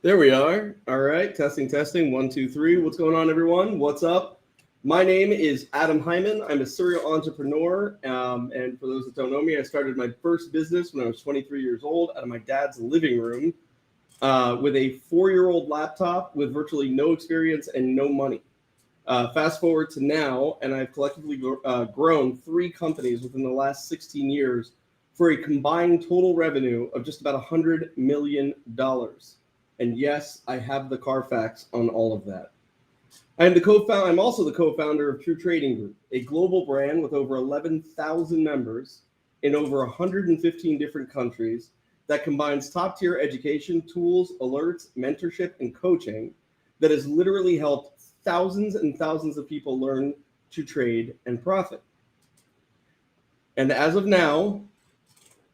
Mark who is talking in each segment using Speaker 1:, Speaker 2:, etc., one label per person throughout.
Speaker 1: There we are. All right. Testing, testing. 1, 2, 3. What's going on, everyone? What's up? My name is Adam Hyman. I'm a serial entrepreneur. And for those that don't know me, I started my first business when I was 23 years old out of my dad's living room with a 4-year-old laptop with virtually no experience and no money. Fast forward to now, and I've collectively grown 3 companies within the last 16 years for a combined total revenue of just about $100 million. And yes, I have the Carfax on all of that. I'm also the co-founder of True Trading Group, a global brand with over 11,000 members in over 115 different countries that combines top-tier education, tools, alerts, mentorship, and coaching that has literally helped thousands and thousands of people learn to trade and profit. And as of now,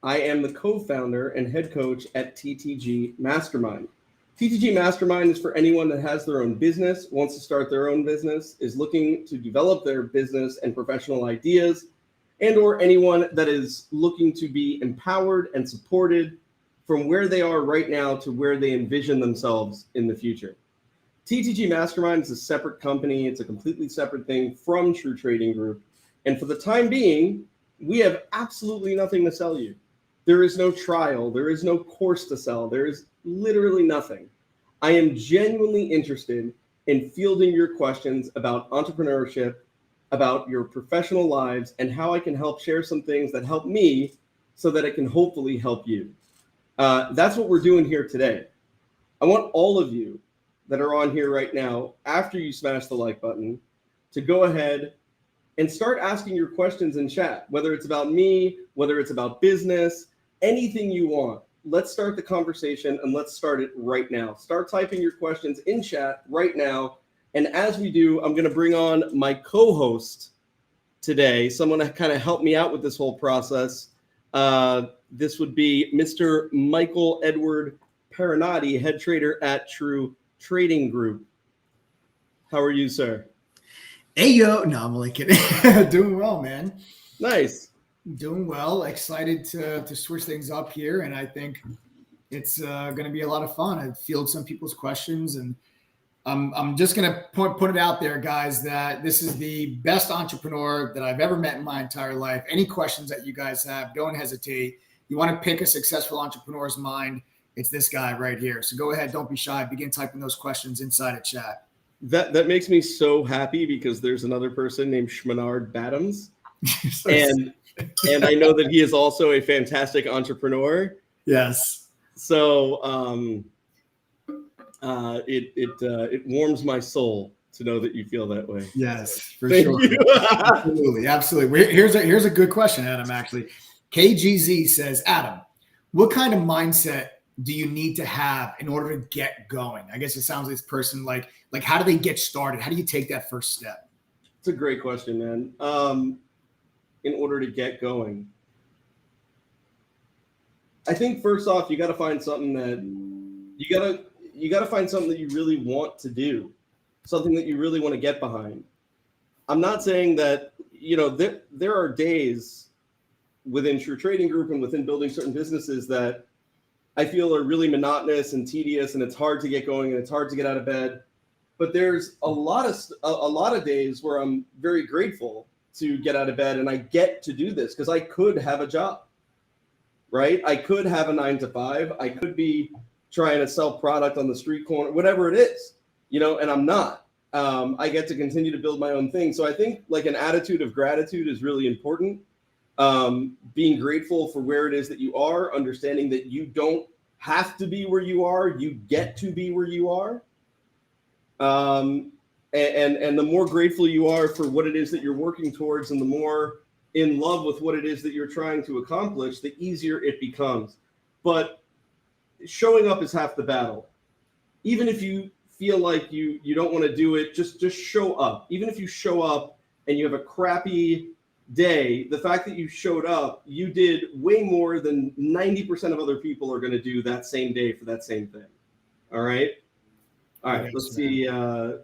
Speaker 1: I am the co-founder and head coach at TTG MASTERMIND. TTG MASTERMIND is for anyone that has their own business, wants to start their own business, is looking to develop their business and professional ideas, and or anyone that is looking to be empowered and supported from where they are right now to where they envision themselves in the future. TTG MASTERMIND is a separate company. It's a completely separate thing from True Trading Group. And for the time being, we have absolutely nothing to sell you. There is no trial. There is no course to sell. There is literally nothing. I am genuinely interested in fielding your questions about entrepreneurship, about your professional lives, and how I can help share some things that help me so that it can hopefully help you. That's what we're doing here today. I want all of you that are on here right now, after you smash the like button, to go ahead and start asking your questions in chat, whether it's about me, whether it's about business, anything you want. Let's start the conversation and let's start it right now. Start typing your questions in chat right now. And as we do, I'm going to bring on my co-host today, someone to kind of help me out with this whole process. This would be Mr. Michael Edward Parinati, head trader at True Trading Group. How are you, sir?
Speaker 2: Hey, yo. No, I'm only kidding. Doing well, man.
Speaker 1: Nice.
Speaker 2: Doing well. Excited to switch things up here. And I think it's going to be a lot of fun. I field some people's questions. And I'm just going to put it out there, guys, that this is the best entrepreneur that I've ever met in my entire life. Any questions that you guys have, don't hesitate. You want to pick a successful entrepreneur's mind, it's this guy right here. So go ahead. Don't be shy. Begin typing those questions inside of chat.
Speaker 1: That makes me so happy because there's another person named Shmanard Badams. and I know that he is also a fantastic entrepreneur.
Speaker 2: Yes.
Speaker 1: So it warms my soul to know that you feel that way.
Speaker 2: Yes, for
Speaker 1: Thank
Speaker 2: sure.
Speaker 1: you.
Speaker 2: Absolutely. Here's a good question, Adam, actually. KGZ says, Adam, what kind of mindset do you need to have in order to get going? I guess it sounds like this person like how do they get started? How do you take that first step?
Speaker 1: It's a great question, man. In order to get going, I think first off, you got to find something that you got to find something that you really want to do, something that you really want to get behind. I'm not saying that, there are days within True Trading Group and within building certain businesses that I feel are really monotonous and tedious, and it's hard to get going and it's hard to get out of bed. But there's a lot of days where I'm very grateful to get out of bed and I get to do this because I could have a job, right? I could have a 9-to-5. I could be trying to sell product on the street corner, whatever it is, and I'm not. I get to continue to build my own thing. So I think like an attitude of gratitude is really important. Being grateful for where it is that you are, understanding that you don't have to be where you are, you get to be where you are. And the more grateful you are for what it is that you're working towards, and the more in love with what it is that you're trying to accomplish, the easier it becomes. But showing up is half the battle. Even if you feel like you don't want to do it, just show up. Even if you show up and you have a crappy day, the fact that you showed up, you did way more than 90% of other people are going to do that same day for that same thing. All right. Let's see.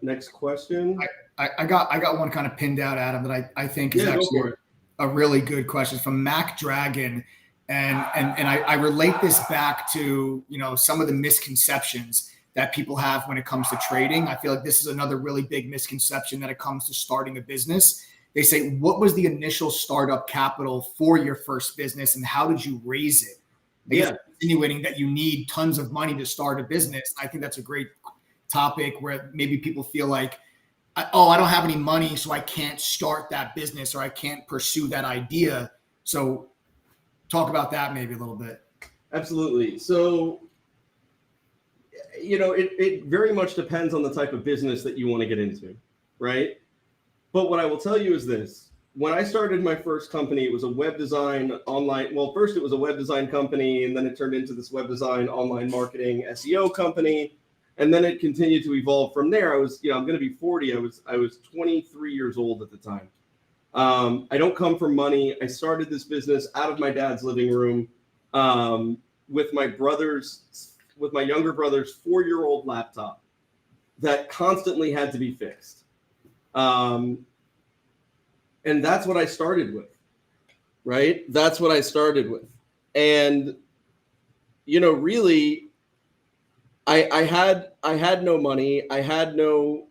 Speaker 1: Next question.
Speaker 2: I got one kind of pinned out, Adam, that I think is actually a really good question from Mac Dragon. And I relate this back to, some of the misconceptions that people have when it comes to trading. I feel like this is another really big misconception that it comes to starting a business. They say, what was the initial startup capital for your first business and how did you raise it? Insinuating that you need tons of money to start a business. I think that's a great topic where maybe people feel like, I don't have any money, so I can't start that business or I can't pursue that idea. So talk about that maybe a little bit.
Speaker 1: Absolutely. So, it very much depends on the type of business that you want to get into, right? But what I will tell you is this. When I started my first company, it was a web design online. Well, first it was a web design company, and then it turned into this web design online marketing SEO company. And then it continued to evolve from there. I was, I'm going to be 40. I was 23 years old at the time. I don't come from money. I started this business out of my dad's living room with my younger brother's 4-year-old laptop that constantly had to be fixed. And that's what I started with, right? That's what I started with. And, really, I had no money. I had nobody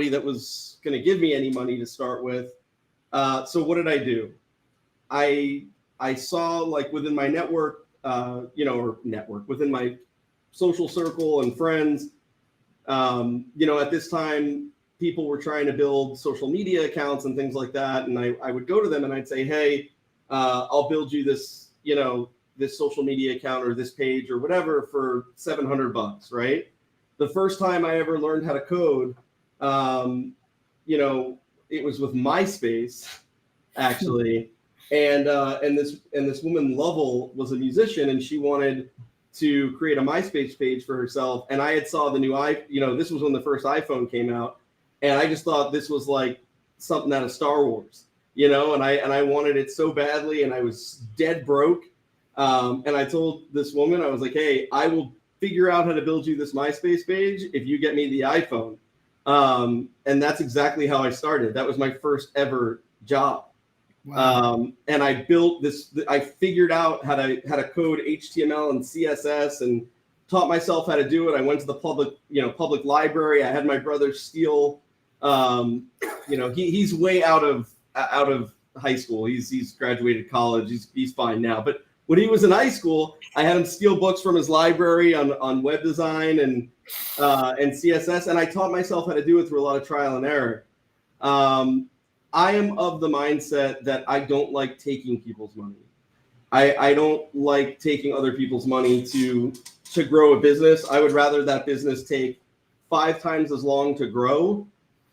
Speaker 1: that was going to give me any money to start with. So what did I do? I saw like within my network, within my social circle and friends, at this time, people were trying to build social media accounts and things like that. And I would go to them and I'd say, hey, I'll build you this, this social media account or this page or whatever for $700, right? The first time I ever learned how to code, it was with MySpace, actually. And this woman, Lovell, was a musician and she wanted to create a MySpace page for herself. And I had saw the new this was when the first iPhone came out. And I just thought this was like something out of Star Wars, and I wanted it so badly and I was dead broke. And I told this woman, I was like, hey, I will figure out how to build you this MySpace page if you get me the iPhone. And that's exactly how I started. That was my first ever job. Wow. And I built this, I figured out how to code HTML and CSS and taught myself how to do it. I went to the public library. I had my brother steal, he's way out of high school. He's graduated college. He's fine now. But when he was in high school, I had him steal books from his library on web design and CSS. And I taught myself how to do it through a lot of trial and error. I am of the mindset that I don't like taking people's money. I don't like taking other people's money to grow a business. I would rather that business take 5 times as long to grow,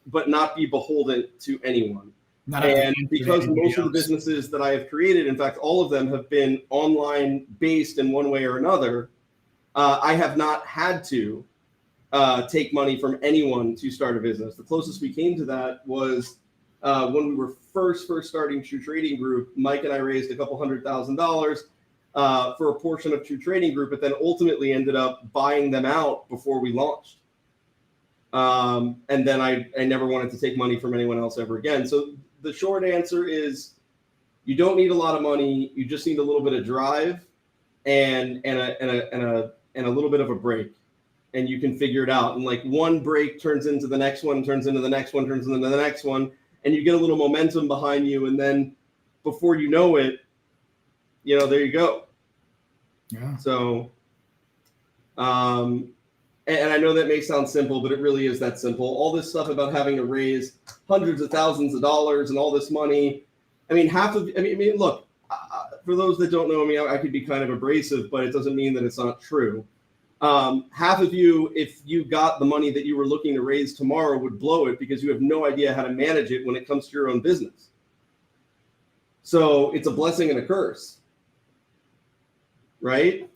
Speaker 1: but not be beholden to anyone.
Speaker 2: Not have to
Speaker 1: And
Speaker 2: answer to
Speaker 1: because
Speaker 2: anybody
Speaker 1: most of the
Speaker 2: else.
Speaker 1: businesses that I have created, in fact, all of them have been online based in one way or another, I have not had to take money from anyone to start a business. The closest we came to that was when we were first starting True Trading Group. Mike and I raised a couple $100,000 for a portion of True Trading Group, but then ultimately ended up buying them out before we launched. And then I never wanted to take money from anyone else ever again. So the short answer is you don't need a lot of money. You just need a little bit of drive and a little bit of a break. And you can figure it out. And like one break turns into the next one, turns into the next one, turns into the next one. And you get a little momentum behind you. And then before you know it, there you go.
Speaker 2: Yeah.
Speaker 1: So, and I know that may sound simple, but it really is that simple. All this stuff about having to raise hundreds of thousands of dollars and all this money. I mean, look, for those that don't know me, I could be kind of abrasive, but it doesn't mean that it's not true. Half of you, if you got the money that you were looking to raise tomorrow, would blow it because you have no idea how to manage it when it comes to your own business. So it's a blessing and a curse, right?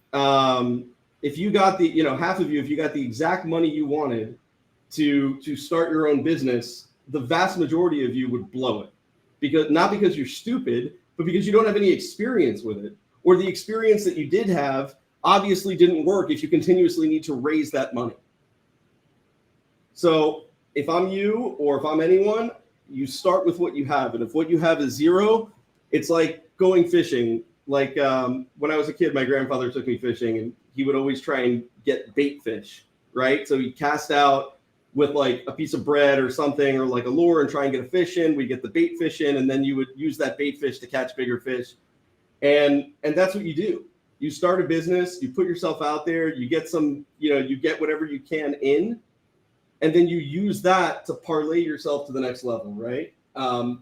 Speaker 1: If you got the, half of you, if you got the exact money you wanted to start your own business, the vast majority of you would blow it. Not because you're stupid, but because you don't have any experience with it, or the experience that you did have obviously didn't work if you continuously need to raise that money. So if I'm you, or if I'm anyone, you start with what you have. And if what you have is zero, it's like going fishing. Like when I was a kid, my grandfather took me fishing, and he would always try and get bait fish, right? So he'd cast out with like a piece of bread or something, or like a lure, and try and get a fish in. We'd get the bait fish in, and then you would use that bait fish to catch bigger fish. And that's what you do. You start a business, you put yourself out there, you get some, you get whatever you can in, and then you use that to parlay yourself to the next level, right?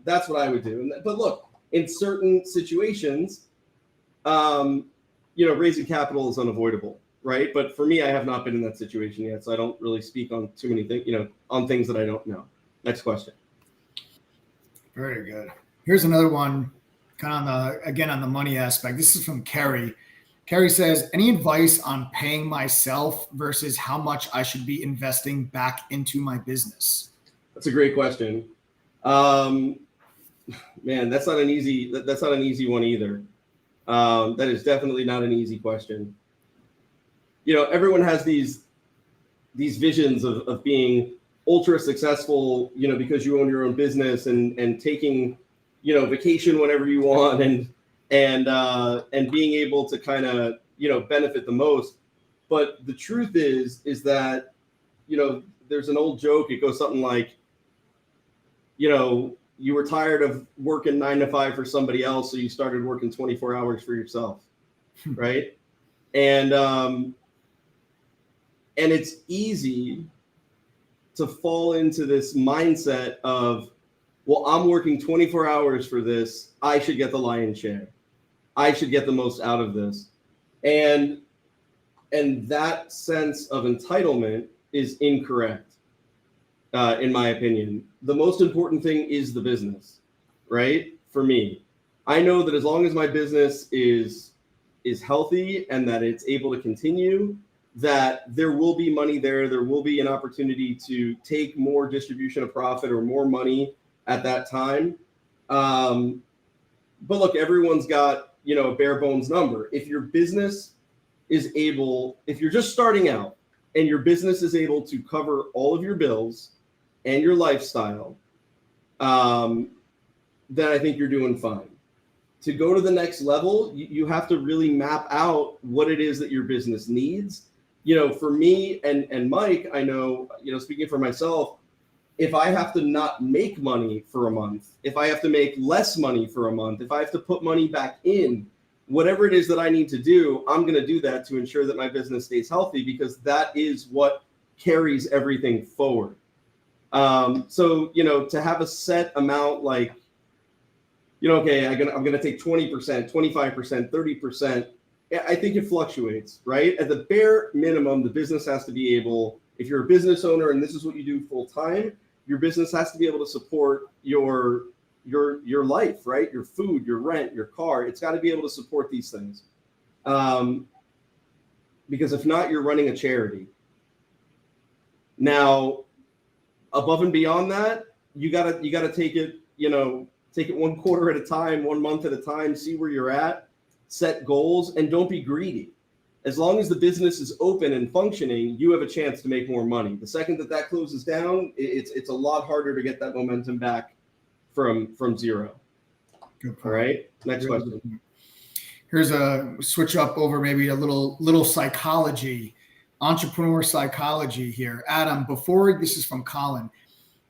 Speaker 1: That's what I would do. But look, in certain situations, raising capital is unavoidable, right? But for me, I have not been in that situation yet, so I don't really speak on too many things, on things that I don't know. Next question.
Speaker 2: Very good. Here's another one, kind of on the money aspect. This is from Kerry. Kerry says, any advice on paying myself versus how much I should be investing back into my business?
Speaker 1: That's a great question. Man, that's not an easy one either. That is definitely not an easy question. Everyone has these visions of being ultra successful, because you own your own business and taking, vacation whenever you want and being able to kind of, benefit the most. But the truth is that, there's an old joke. It goes something like, you were tired of working 9 to 5 for somebody else, so you started working 24 hours for yourself, right? And it's easy to fall into this mindset of, well, I'm working 24 hours for this, I should get the lion's share. I should get the most out of this. And that sense of entitlement is incorrect, in my opinion. The most important thing is the business, right? For me, I know that as long as my business is healthy and that it's able to continue, that there will be money there. There will be an opportunity to take more distribution of profit or more money at that time. But look, everyone's got, a bare bones number. If your business is able, if you're just starting out and your business is able to cover all of your bills and your lifestyle, then I think you're doing fine. To go to the next level, you have to really map out what it is that your business needs. For me and Mike, I know, speaking for myself, if I have to not make money for a month, if I have to make less money for a month, if I have to put money back in, whatever it is that I need to do, I'm going to do that to ensure that my business stays healthy, because that is what carries everything forward. So, to have a set amount like, okay, I'm going to take 20%, 25%, 30%. I think it fluctuates, right? At the bare minimum, the business has to be able, if you're a business owner and this is what you do full time, your business has to be able to support your your life, right? Your food, your rent, your car. It's got to be able to support these things. Because if not, you're running a charity. Now, above and beyond that, you gotta take it, take it 1 quarter at a time, 1 month at a time, see where you're at, set goals, and don't be greedy. As long as the business is open and functioning, you have a chance to make more money. The second that closes down, it's a lot harder to get that momentum back from zero.
Speaker 2: Good point.
Speaker 1: All right, next question.
Speaker 2: Here's a switch up over maybe a little psychology, entrepreneur psychology here. Adam, this is from Colin.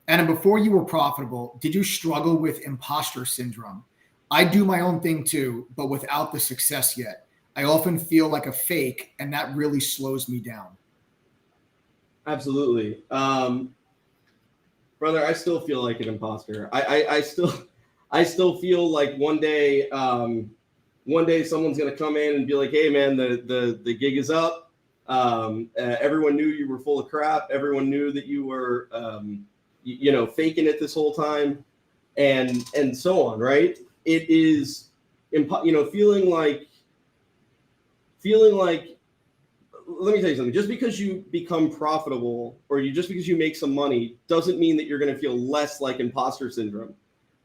Speaker 2: Adam, before you were profitable, did you struggle with imposter syndrome? I do my own thing too, but without the success yet. I often feel like a fake, and that really slows me down.
Speaker 1: Absolutely. Brother, I still feel like an imposter. I still feel like one day someone's going to come in and be like, hey man, the gig is up. Everyone knew you were full of crap. Everyone knew that you were, faking it this whole time, and so on. Right. It is, feeling like, let me tell you something, just because you become profitable or just because you make some money doesn't mean that you're going to feel less like imposter syndrome.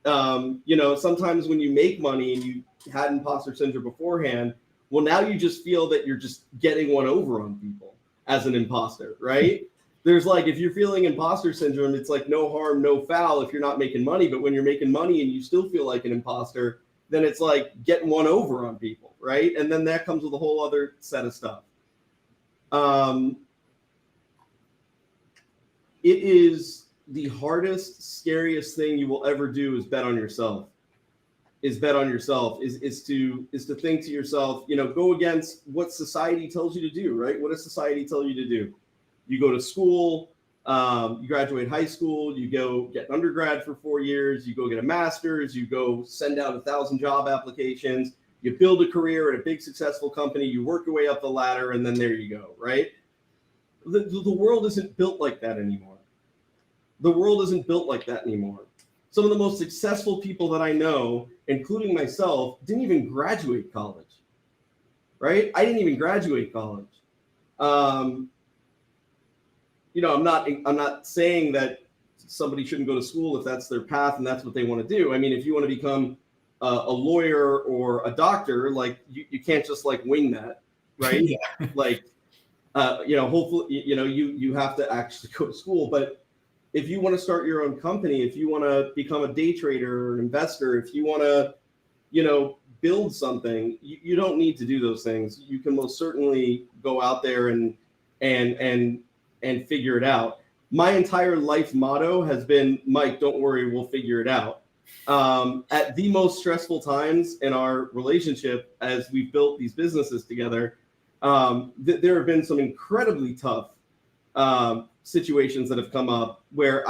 Speaker 1: Sometimes when you make money and you had imposter syndrome beforehand, well, now you just feel that you're just getting one over on people as an imposter, right? There's like, if you're feeling imposter syndrome, it's like no harm, no foul if you're not making money. But when you're making money and you still feel like an imposter, then it's like getting one over on people, right? And then that comes with a whole other set of stuff. It is the hardest, scariest thing you will ever do is bet on yourself. Is to think to yourself, go against what society tells you to do, right? What does society tell you to do? You go to school, you graduate high school, you go get an undergrad for 4 years, you go get a master's, you go send out 1,000 job applications, you build a career at a big successful company, you work your way up the ladder, and then there you go, right? The world isn't built like that anymore. Some of the most successful people that I know, including myself, didn't even graduate college, right? I didn't even graduate college. I'm not saying that somebody shouldn't go to school if that's their path and that's what they want to do. I mean, if you want to become a lawyer or a doctor, like you can't just like wing that, right? Yeah. Like, hopefully, you have to actually go to school. But if you want to start your own company, if you want to become a day trader or an investor, if you want to, build something, you don't need to do those things. You can most certainly go out there and figure it out. My entire life motto has been, Mike, don't worry, we'll figure it out. At the most stressful times in our relationship, as we've built these businesses together, there have been some incredibly tough situations that have come up where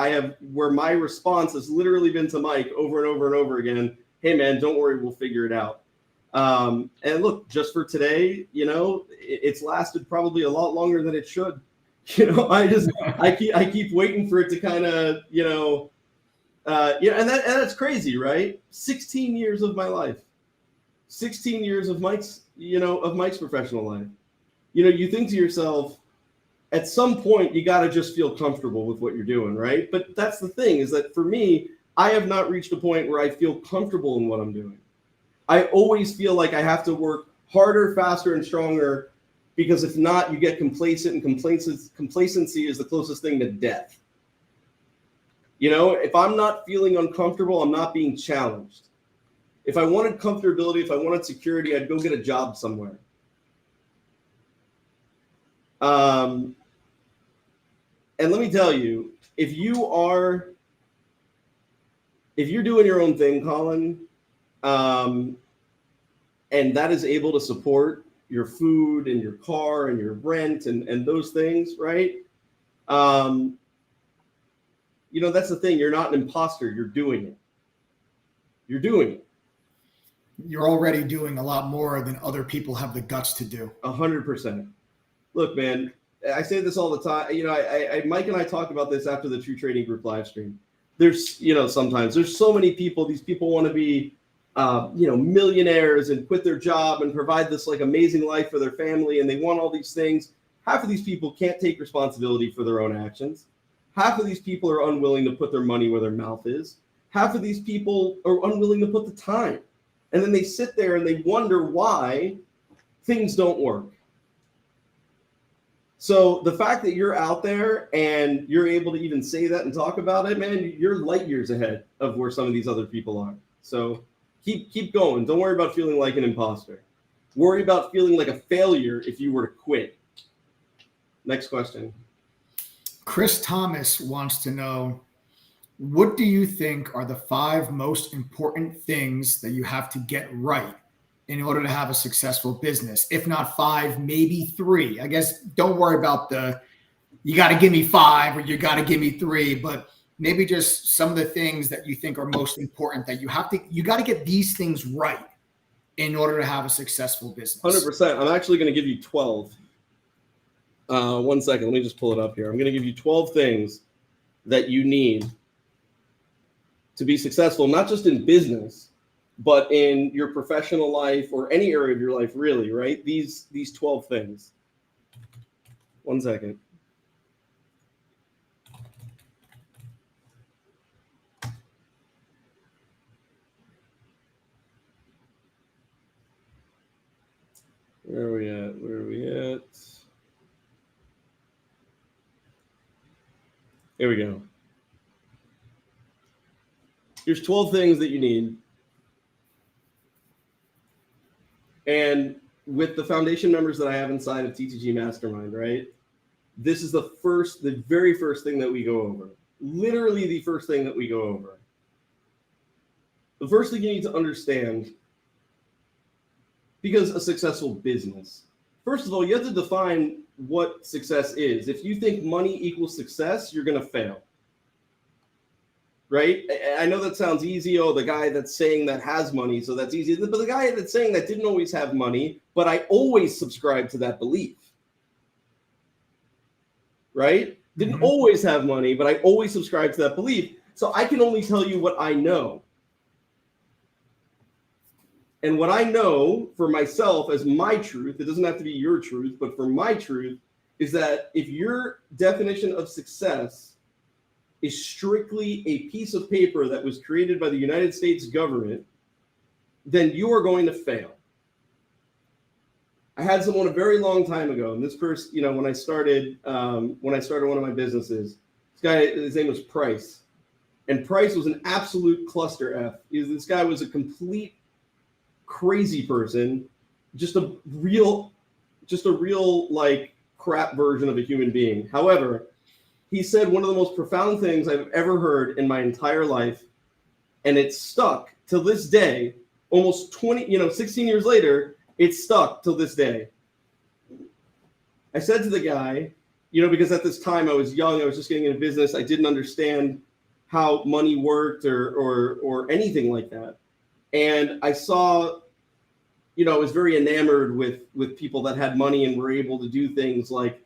Speaker 1: my response has literally been to Mike over and over and over again, hey man, don't worry, we'll figure it out. And look, just for today, it's lasted probably a lot longer than it should. I keep waiting for it to kind of, and that's crazy, right? 16 years of my life, 16 years of Mike's professional life. You think to yourself, at some point, you got to just feel comfortable with what you're doing, right? But that's the thing, is that for me, I have not reached a point where I feel comfortable in what I'm doing. I always feel like I have to work harder, faster, and stronger, because if not, you get complacent, and complacency is the closest thing to death. If I'm not feeling uncomfortable, I'm not being challenged. If I wanted comfortability, if I wanted security, I'd go get a job somewhere. And let me tell you, if you're doing your own thing, Colin, and that is able to support your food and your car and your rent and those things, right? That's the thing. You're not an imposter. You're doing it.
Speaker 2: You're already doing a lot more than other people have the guts to do.
Speaker 1: 100%. Look, man, I say this all the time. Mike and I talk about this after the True Trading Group live stream. there's, sometimes there's so many people, these people want to be, millionaires and quit their job and provide this like amazing life for their family. And they want all these things. Half of these people can't take responsibility for their own actions. Half of these people are unwilling to put their money where their mouth is. Half of these people are unwilling to put the time. And then they sit there and they wonder why things don't work. So the fact that you're out there and you're able to even say that and talk about it, man, you're light years ahead of where some of these other people are. So keep going. Don't worry about feeling like an imposter. Worry about feeling like a failure if you were to quit. Next question.
Speaker 2: Chris Thomas wants to know, what do you think are the 5 most important things that you have to get right in order to have a successful business? If not 5, maybe 3. I guess don't worry about you got to give me 5 or you got to give me 3, but maybe just some of the things that you think are most important that you got to get these things right in order to have a successful business.
Speaker 1: 100%. I'm actually going to give you 12. 1 second. Let me just pull it up here. I'm going to give you 12 things that you need to be successful, not just in business, but in your professional life or any area of your life, really, right? These 12 things. 1 second. Where are we at? Here we go. Here's 12 things that you need. And with the foundation members that I have inside of TTG Mastermind, right? This is the very first thing that we go over. Literally the first thing that we go over. The first thing you need to understand, because a successful business, first of all, you have to define what success is. If you think money equals success, you're going to fail. Right? I know that sounds easy. Oh, the guy that's saying that has money, so that's easy. But the guy that's saying that didn't always have money, but I always subscribe to that belief. Right? Didn't always have money, but I always subscribe to that belief. So I can only tell you what I know. And what I know for myself as my truth, it doesn't have to be your truth, but for my truth, is that if your definition of success is strictly a piece of paper that was created by the United States government, then you are going to fail. I had someone a very long time ago, and this person, when I started one of my businesses, this guy, his name was Price, and Price was an absolute cluster F. This guy was a complete crazy person, just a real like crap version of a human being. However, he said one of the most profound things I've ever heard in my entire life, and it stuck till this day. Almost 16 years later, it's stuck till this day. I said to the guy, because at this time I was young, I was just getting into business, I didn't understand how money worked or anything like that. And I saw, I was very enamored with people that had money and were able to do things like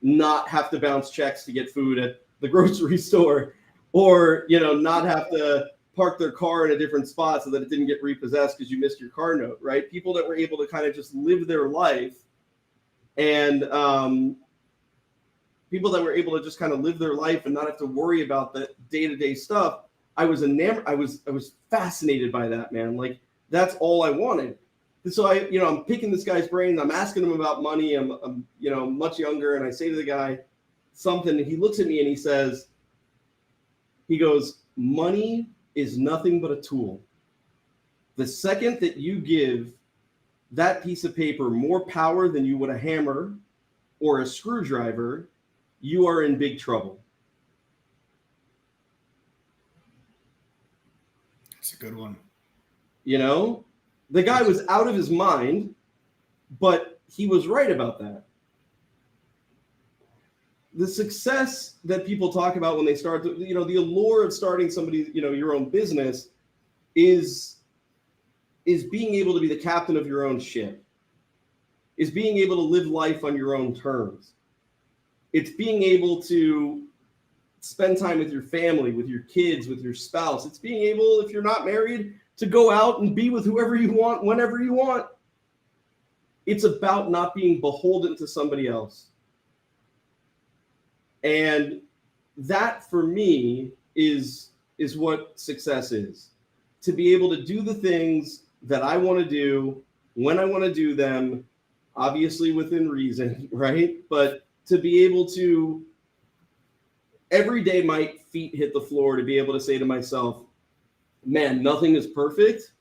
Speaker 1: not have to bounce checks to get food at the grocery store, or, not have to park their car in a different spot so that it didn't get repossessed because you missed your car note, right? People that were able to kind of just live their life, and people that were able to just kind of live their life and not have to worry about the day-to-day stuff. I was enamored. I was fascinated by that, man. Like, that's all I wanted. And so I'm picking this guy's brain. I'm asking him about money. I'm much younger, and I say to the guy something, and he looks at me and he goes, money is nothing but a tool. The second that you give that piece of paper more power than you would a hammer or a screwdriver, you are in big trouble.
Speaker 2: That's a good one.
Speaker 1: The guy was out of his mind, but he was right about that. The success that people talk about when they start, the allure of starting somebody, your own business is being able to be the captain of your own ship, is being able to live life on your own terms. It's being able to spend time with your family, with your kids, with your spouse. It's being able, if you're not married, to go out and be with whoever you want, whenever you want. It's about not being beholden to somebody else. And that for me is what success is. To be able to do the things that I want to do when I want to do them, obviously within reason, right? But to be able to, every day my feet hit the floor, to be able to say to myself, man, nothing is perfect,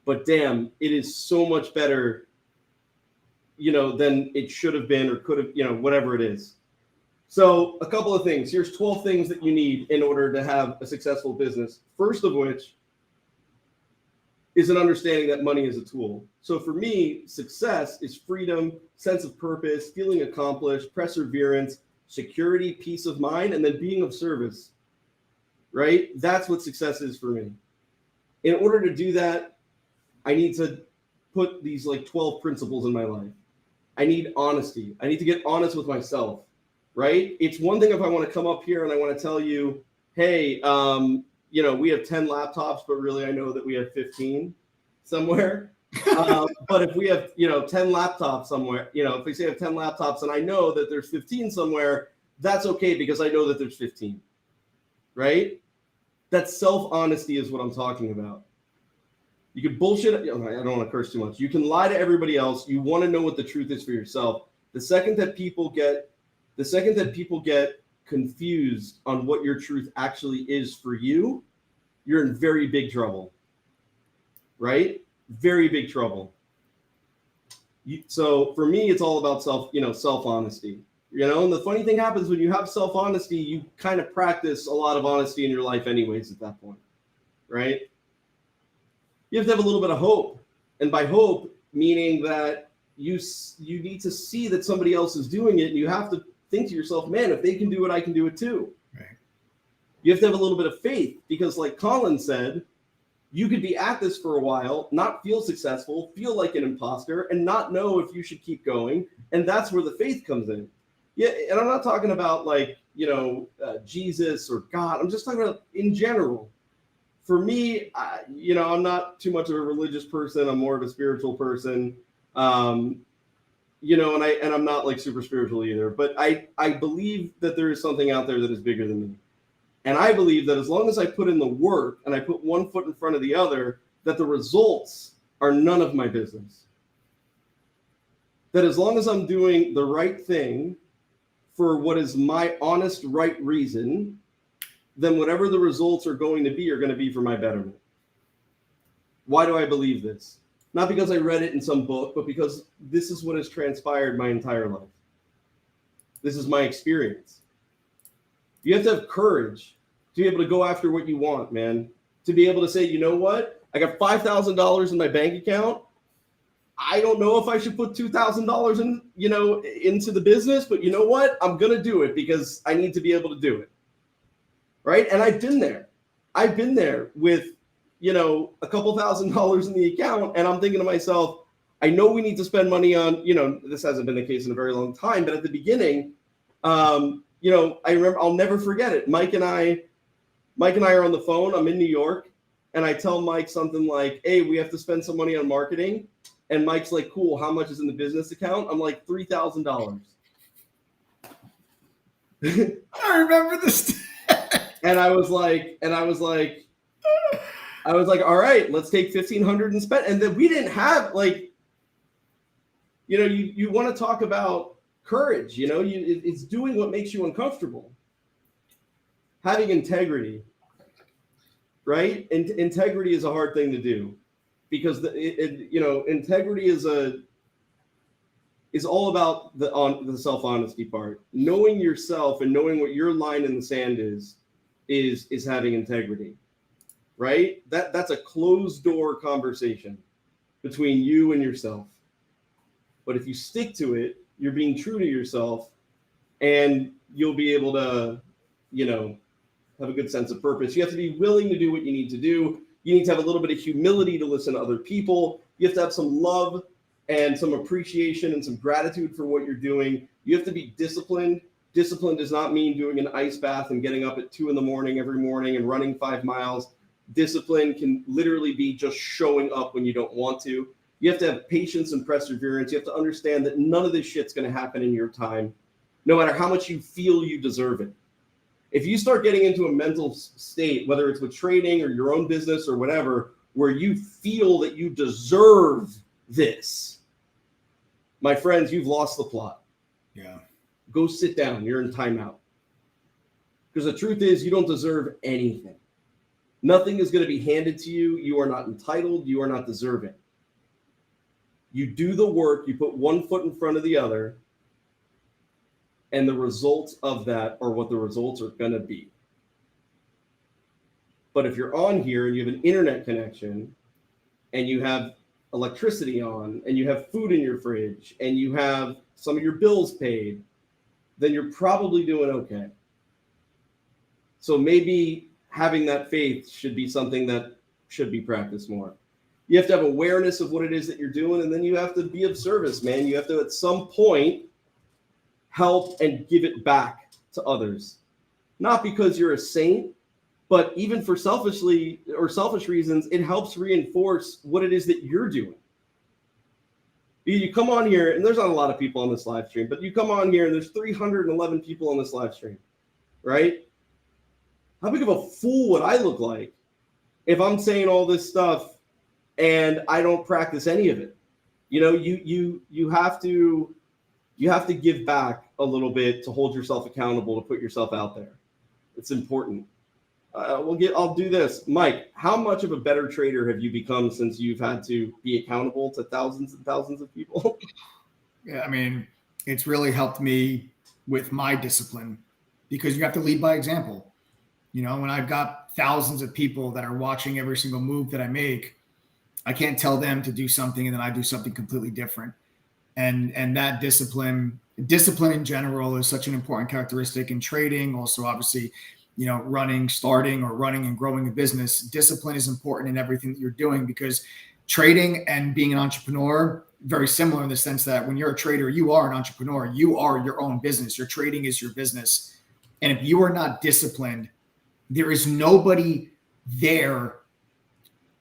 Speaker 1: but damn, it is so much better, than it should have been or could have, whatever it is. So a couple of things. Here's 12 things that you need in order to have a successful business. First of which is an understanding that money is a tool. So for me, success is freedom, sense of purpose, feeling accomplished, perseverance, security, peace of mind, and then being of service, right? That's what success is for me. In order to do that, I need to put these 12 principles in my life. I need honesty. I need to get honest with myself, right? It's one thing if I want to come up here and I want to tell you, hey, we have 10 laptops, but really I know that we have 15 somewhere. But if we have, 10 laptops somewhere, if we say I have 10 laptops and I know that there's 15 somewhere, that's okay because I know that there's 15, right? That self-honesty is what I'm talking about. You can bullshit. I don't want to curse too much. You can lie to everybody else. You want to know what the truth is for yourself. The second that people get confused on what your truth actually is for you, you're in very big trouble, right? Very big trouble. So for me, it's all about self-honesty. And the funny thing happens when you have self-honesty, you kind of practice a lot of honesty in your life anyways at that point, right? You have to have a little bit of hope. And by hope, meaning that you need to see that somebody else is doing it, and you have to think to yourself, man, if they can do it, I can do it too.
Speaker 2: Right.
Speaker 1: You have to have a little bit of faith because like Colin said, you could be at this for a while, not feel successful, feel like an imposter, and not know if you should keep going. And that's where the faith comes in. Yeah, and I'm not talking about Jesus or God. I'm just talking about in general. For me, I'm not too much of a religious person. I'm more of a spiritual person. And I'm not super spiritual either, but I believe that there is something out there that is bigger than me. And I believe that as long as I put in the work and I put one foot in front of the other, that the results are none of my business. That as long as I'm doing the right thing for what is my honest right reason, then whatever the results are going to be for my betterment. Why do I believe this? Not because I read it in some book, but because this is what has transpired my entire life. This is my experience. You have to have courage to be able to go after what you want, man. To be able to say, you know what? I got $5,000 in my bank account. I don't know if I should put $2,000 into the business, but you know what? I'm going to do it because I need to be able to do it. Right? And I've been there. I've been there with, a couple $1,000s in the account. And I'm thinking to myself, I know we need to spend money on, this hasn't been the case in a very long time, but at the beginning, I remember, I'll never forget it. Mike and I are on the phone. I'm in New York and I tell Mike something like, hey, we have to spend some money on marketing. And Mike's like, cool. How much is in the business account? I'm like, $3,000.
Speaker 2: I remember this.
Speaker 1: And I was like, all right, let's take 1,500 and spend. And then we didn't have you want to talk about courage, it's doing what makes you uncomfortable. Having integrity, right? And integrity is a hard thing to do because integrity is all about the self-honesty part. Knowing yourself and knowing what your line in the sand is having integrity, right? That's a closed door conversation between you and yourself. But if you stick to it, you're being true to yourself and you'll be able to, have a good sense of purpose. You have to be willing to do what you need to do. You need to have a little bit of humility to listen to other people. You have to have some love and some appreciation and some gratitude for what you're doing. You have to be disciplined. Discipline does not mean doing an ice bath and getting up at 2 a.m. every morning and running 5 miles. Discipline can literally be just showing up when you don't want to. You have to have patience and perseverance. You have to understand that none of this shit's going to happen in your time, no matter how much you feel you deserve it. If you start getting into a mental state, whether it's with trading or your own business or whatever, where you feel that you deserve this, my friends, you've lost the plot.
Speaker 2: Yeah.
Speaker 1: Go sit down. You're in timeout. Because the truth is, you don't deserve anything. Nothing is going to be handed to you. You are not entitled. You are not deserving. You do the work. You put one foot in front of the other. And the results of that are what the results are going to be. But if you're on here and you have an internet connection and you have electricity on and you have food in your fridge and you have some of your bills paid, then you're probably doing okay. So maybe having that faith should be something that should be practiced more. You have to have awareness of what it is that you're doing, and then you have to be of service, man. You have to, at some point, help and give it back to others. Not because you're a saint, but even for selfish reasons, it helps reinforce what it is that you're doing. You come on here, and there's not a lot of people on this live stream, but you come on here, and there's 311 people on this live stream, right? How big of a fool would I look like if I'm saying all this stuff and I don't practice any of it? You know, you have to give back a little bit to hold yourself accountable, to put yourself out there. It's important. I'll do this. Mike, how much of a better trader have you become since you've had to be accountable to thousands and thousands of people?
Speaker 2: Yeah, I mean, it's really helped me with my discipline, because you have to lead by example. You know, when I've got thousands of people that are watching every single move that I make, I can't tell them to do something and then I do something completely different. And that discipline in general is such an important characteristic in trading. Also, obviously, you know, starting and growing a business. Discipline is important in everything that you're doing, because trading and being an entrepreneur, very similar in the sense that when you're a trader, you are an entrepreneur. You are your own business. Your trading is your business. And if you are not disciplined, there is nobody there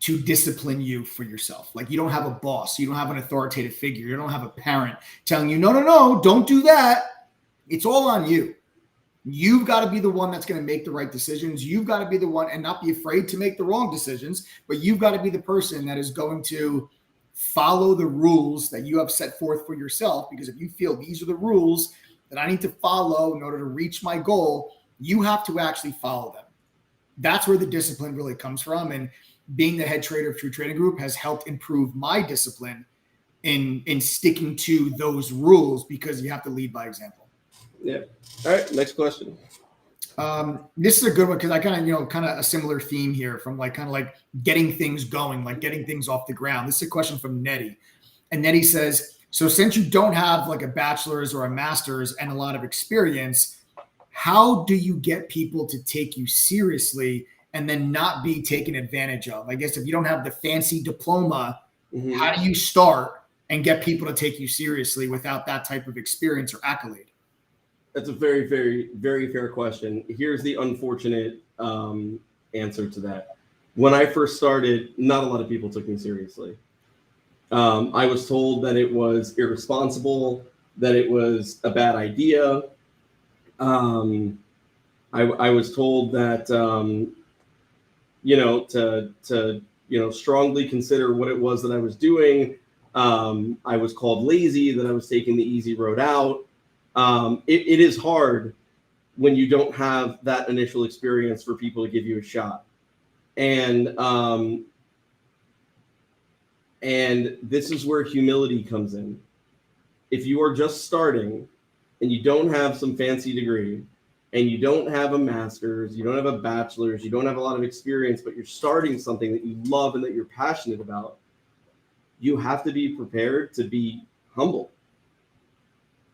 Speaker 2: to discipline you for yourself. Like, you don't have a boss. You don't have an authoritative figure. You don't have a parent telling you, no, don't do that. It's all on you. You've got to be the one that's going to make the right decisions. You've got to be the one and not be afraid to make the wrong decisions, but you've got to be the person that is going to follow the rules that you have set forth for yourself. Because if you feel these are the rules that I need to follow in order to reach my goal, you have to actually follow them. That's where the discipline really comes from. And being the head trader of True Trading Group has helped improve my discipline in sticking to those rules, because you have to lead by example.
Speaker 1: Yeah. All right. Next question.
Speaker 2: This is a good one, because I kind of a similar theme here, from kind of getting things going, like getting things off the ground. This is a question from Nettie. And Nettie says, so since you don't have like a bachelor's or a master's and a lot of experience, how do you get people to take you seriously and then not be taken advantage of? I guess if you don't have the fancy diploma, how do you start and get people to take you seriously without that type of experience or accolade?
Speaker 1: That's a very, very, very fair question. Here's the unfortunate answer to that. When I first started, not a lot of people took me seriously. I was told that it was irresponsible, that it was a bad idea. I was told that, to strongly consider what it was that I was doing. I was called lazy, that I was taking the easy road out. It is hard when you don't have that initial experience for people to give you a shot. And this is where humility comes in. If you are just starting and you don't have some fancy degree and you don't have a master's, you don't have a bachelor's, you don't have a lot of experience, but you're starting something that you love and that you're passionate about, you have to be prepared to be humble.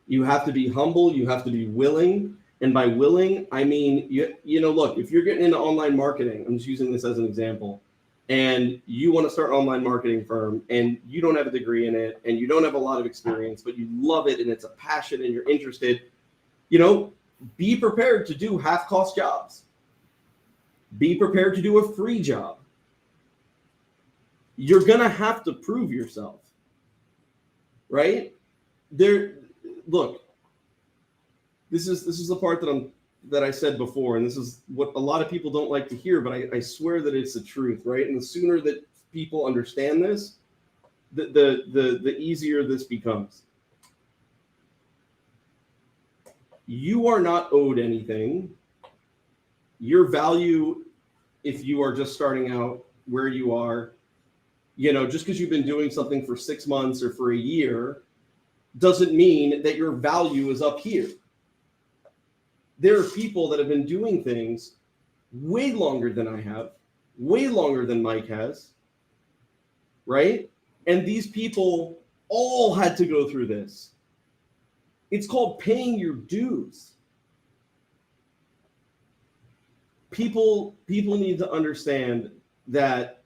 Speaker 1: You have to be humble. You have to be willing. And by willing, I mean, look, if you're getting into online marketing, I'm just using this as an example, and you want to start an online marketing firm and you don't have a degree in it and you don't have a lot of experience, but you love it and it's a passion and you're interested, Be prepared to do half-cost jobs. Be prepared to do a free job. You're gonna have to prove yourself, right? Look, this is the part that I said before, and this is what a lot of people don't like to hear, but I swear that it's the truth, right? And the sooner that people understand this, the easier this becomes. You are not owed anything. Your value, if you are just starting out where you are, just because you've been doing something for 6 months or for a year, doesn't mean that your value is up here. There are people that have been doing things way longer than I have, way longer than Mike has, right? And these people all had to go through this. It's called paying your dues. People need to understand that,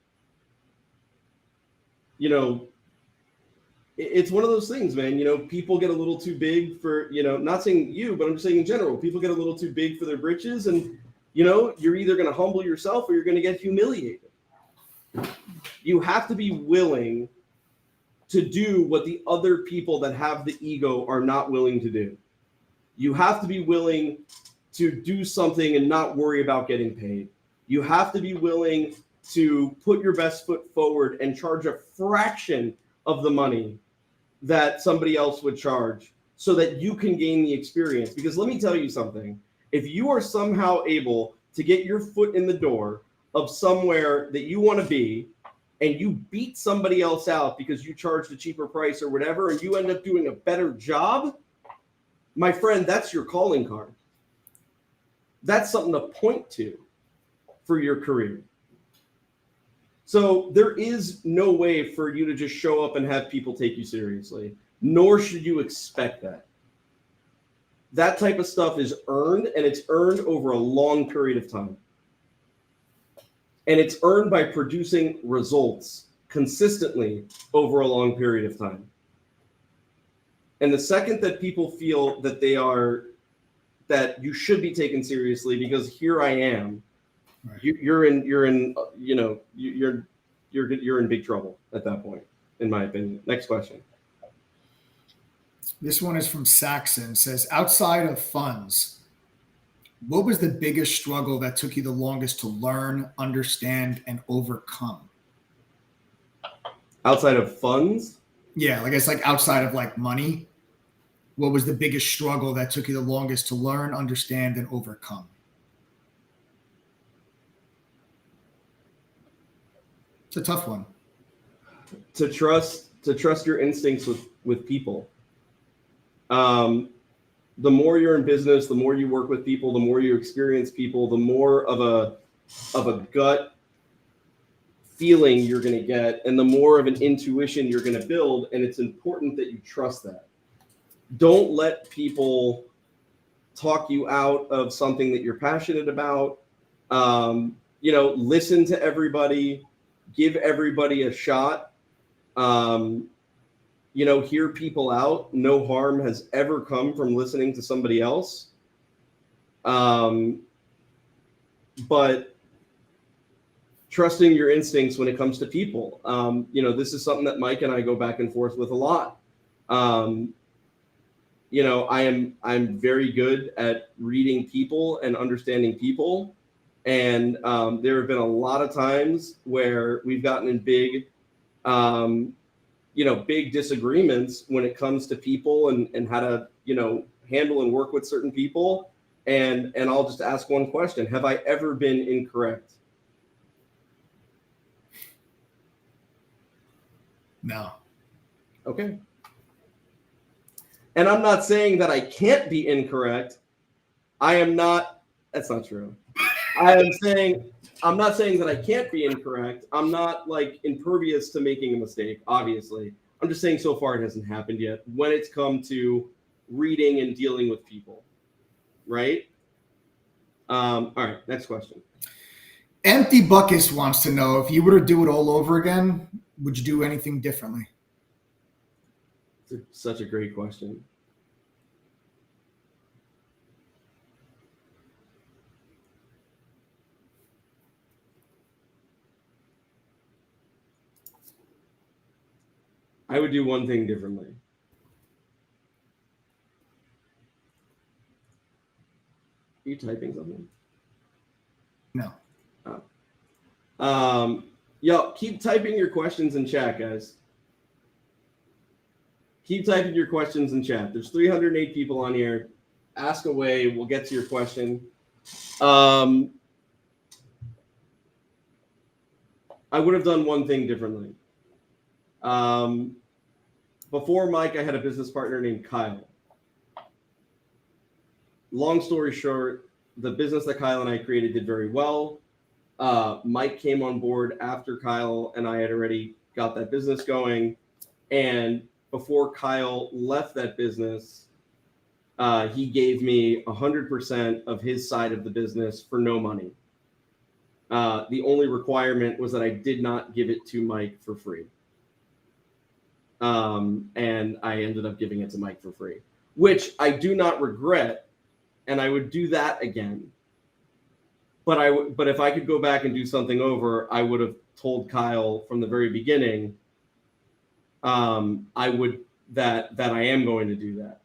Speaker 1: it's one of those things, man. People get a little too big for, not saying you, but I'm just saying in general, people get a little too big for their britches, and, you're either going to humble yourself or you're going to get humiliated. You have to be willing to do what the other people that have the ego are not willing to do. You have to be willing to do something and not worry about getting paid. You have to be willing to put your best foot forward and charge a fraction of the money that somebody else would charge so that you can gain the experience. Because let me tell you something, if you are somehow able to get your foot in the door of somewhere that you want to be, and you beat somebody else out because you charged a cheaper price or whatever, and you end up doing a better job, my friend, that's your calling card. That's something to point to for your career. So there is no way for you to just show up and have people take you seriously, nor should you expect that. That type of stuff is earned, and it's earned over a long period of time. And it's earned by producing results consistently over a long period of time. And the second that people feel that that you should be taken seriously because here I am, right, you're in big trouble at that point, in my opinion. Next question.
Speaker 2: This one is from Saxon. It says, outside of funds, what was the biggest struggle that took you the longest to learn, understand, and overcome?
Speaker 1: Outside of funds?
Speaker 2: Yeah, it's like outside of like money. What was the biggest struggle that took you the longest to learn, understand, and overcome? It's a tough one.
Speaker 1: To trust your instincts with people. The more you're in business, the more you work with people, the more you experience people, the more of a gut feeling you're going to get, and the more of an intuition you're going to build. And it's important that you trust that. Don't let people talk you out of something that you're passionate about. Listen to everybody, give everybody a shot. Hear people out. No harm has ever come from listening to somebody else. But trusting your instincts when it comes to people. This is something that Mike and I go back and forth with a lot. I'm very good at reading people and understanding people. And there have been a lot of times where we've gotten in big disagreements when it comes to people and how to, handle and work with certain people. And I'll just ask one question. Have I ever been incorrect?
Speaker 2: No.
Speaker 1: Okay. And I'm not saying that I can't be incorrect. That's not true. I'm not saying that I can't be incorrect. I'm not impervious to making a mistake, obviously. I'm just saying so far it hasn't happened yet when it's come to reading and dealing with people, right? All right, next question.
Speaker 2: Empty Buckus wants to know, if you were to do it all over again, would you do anything differently?
Speaker 1: It's such a great question. I would do one thing differently. Are you typing something?
Speaker 2: No.
Speaker 1: Yo, keep typing your questions in chat, guys. Keep typing your questions in chat. There's 308 people on here. Ask away. We'll get to your question. I would have done one thing differently. Before Mike, I had a business partner named Kyle. Long story short, the business that Kyle and I created did very well. Mike came on board after Kyle and I had already got that business going. And before Kyle left that business, he gave me 100% of his side of the business for no money. The only requirement was that I did not give it to Mike for free. And I ended up giving it to Mike for free, which I do not regret. And I would do that again. But if I could go back and do something over, I would have told Kyle from the very beginning, I would that I am going to do that.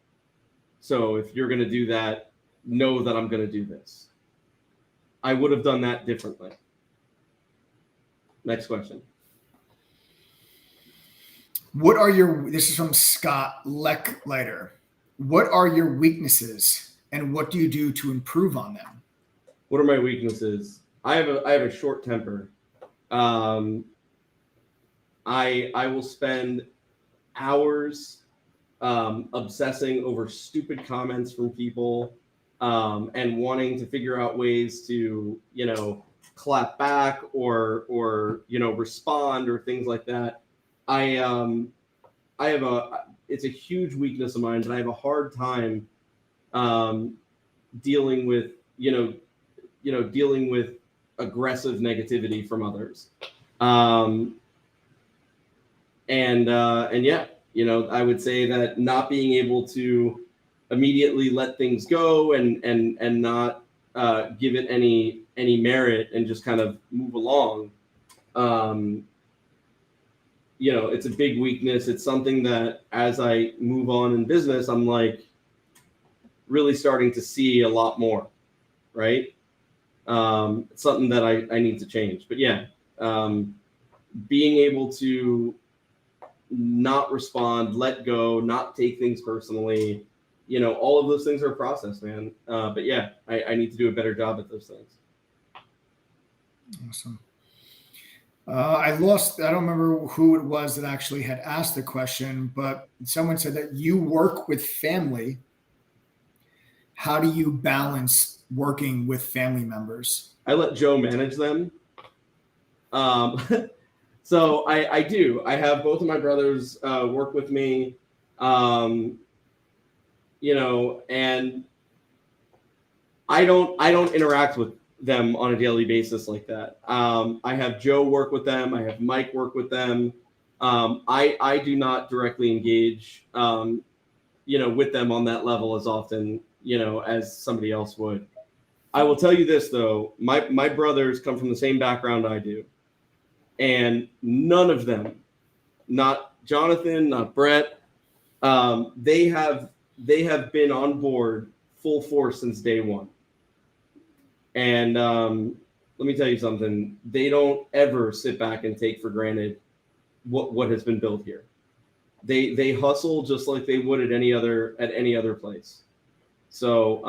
Speaker 1: So if you're going to do that, know that I'm going to do this. I would have done that differently. Next question.
Speaker 2: This is from Scott Lecklighter. What are your weaknesses and what do you do to improve on them?
Speaker 1: What are my weaknesses? I have a short temper. I will spend hours obsessing over stupid comments from people and wanting to figure out ways to, clap back or respond or things like that. It's a huge weakness of mine, but I have a hard time dealing with aggressive negativity from others. And yeah, I would say that not being able to immediately let things go and not give it any merit and just kind of move along. It's a big weakness. It's something that as I move on in business, I'm like really starting to see a lot more, right? It's something that I need to change. But yeah, being able to not respond, let go, not take things personally, all of those things are a process, man. But yeah, I need to do a better job at those things.
Speaker 2: Awesome. I don't remember who it was that actually had asked the question, but someone said that you work with family. How do you balance working with family members?
Speaker 1: I let Joe manage them. So I do. I have both of my brothers work with me, and I don't interact with them on a daily basis like that. I have Joe work with them. I have Mike work with them. I do not directly engage, with them on that level as often, as somebody else would. I will tell you this though, my brothers come from the same background I do, and none of them, not Jonathan, not Brett, they have been on board full force since day one. And let me tell you something, they don't ever sit back and take for granted what has been built here. They hustle just like they would at any other place. So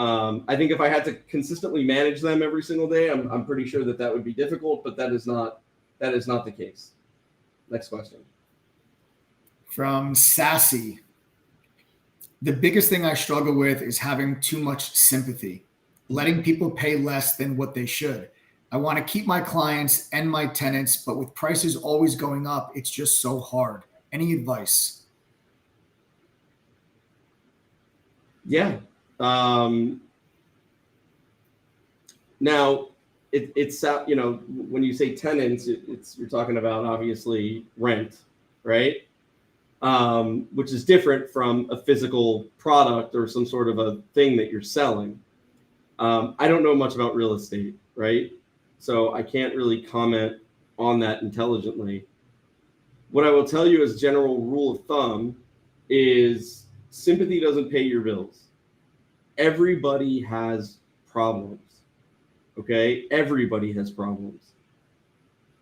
Speaker 1: I think if I had to consistently manage them every single day, I'm pretty sure that would be difficult, but that is not the case. Next question.
Speaker 2: From Sassy. The biggest thing I struggle with is having too much sympathy, letting people pay less than what they should. I want to keep my clients and my tenants, but with prices always going up, it's just so hard. Any advice?
Speaker 1: Yeah. Now it's when you say tenants, you're talking about obviously rent, right? Which is different from a physical product or some sort of a thing that you're selling. I don't know much about real estate, right? So I can't really comment on that intelligently. What I will tell you as general rule of thumb is sympathy doesn't pay your bills. Everybody has problems. Okay? Everybody has problems.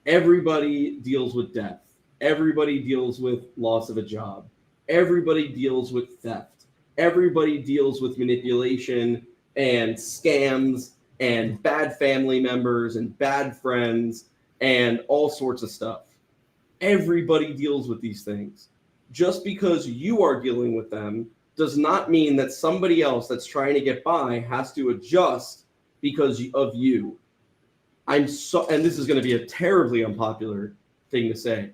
Speaker 1: Everybody deals with death. Everybody deals with loss of a job. Everybody deals with theft. Everybody deals with manipulation and scams and bad family members and bad friends and all sorts of stuff. Everybody deals with these things. Just because you are dealing with them does not mean that somebody else that's trying to get by has to adjust because of you. And this is going to be a terribly unpopular thing to say.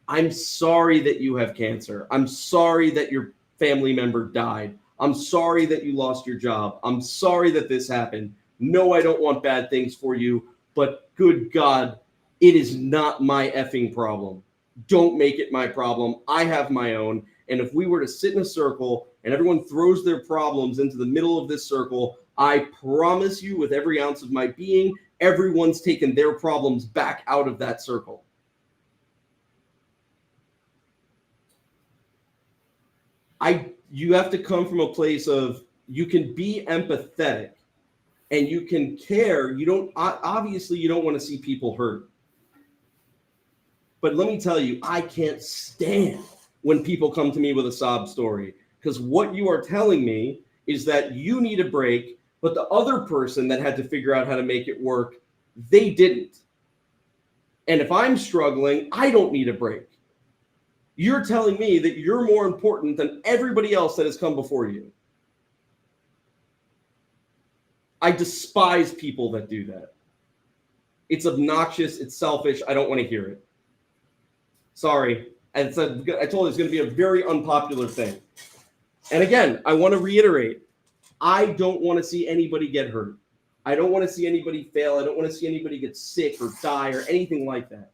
Speaker 1: I'm sorry that you have cancer. I'm sorry that your family member died. I'm sorry that you lost your job. I'm sorry that this happened. No, I don't want bad things for you, but good God, it is not my effing problem. Don't make it my problem. I have my own. And if we were to sit in a circle and everyone throws their problems into the middle of this circle, I promise you with every ounce of my being, everyone's taken their problems back out of that circle. You have to come from a place of you can be empathetic and you can care. You don't want to see people hurt. But let me tell you, I can't stand when people come to me with a sob story, because what you are telling me is that you need a break, but the other person that had to figure out how to make it work, they didn't. And if I'm struggling, I don't need a break. You're telling me that you're more important than everybody else that has come before you. I despise people that do that. It's obnoxious. It's selfish. I don't want to hear it. Sorry. I told you it's going to be a very unpopular thing. And again, I want to reiterate, I don't want to see anybody get hurt. I don't want to see anybody fail. I don't want to see anybody get sick or die or anything like that.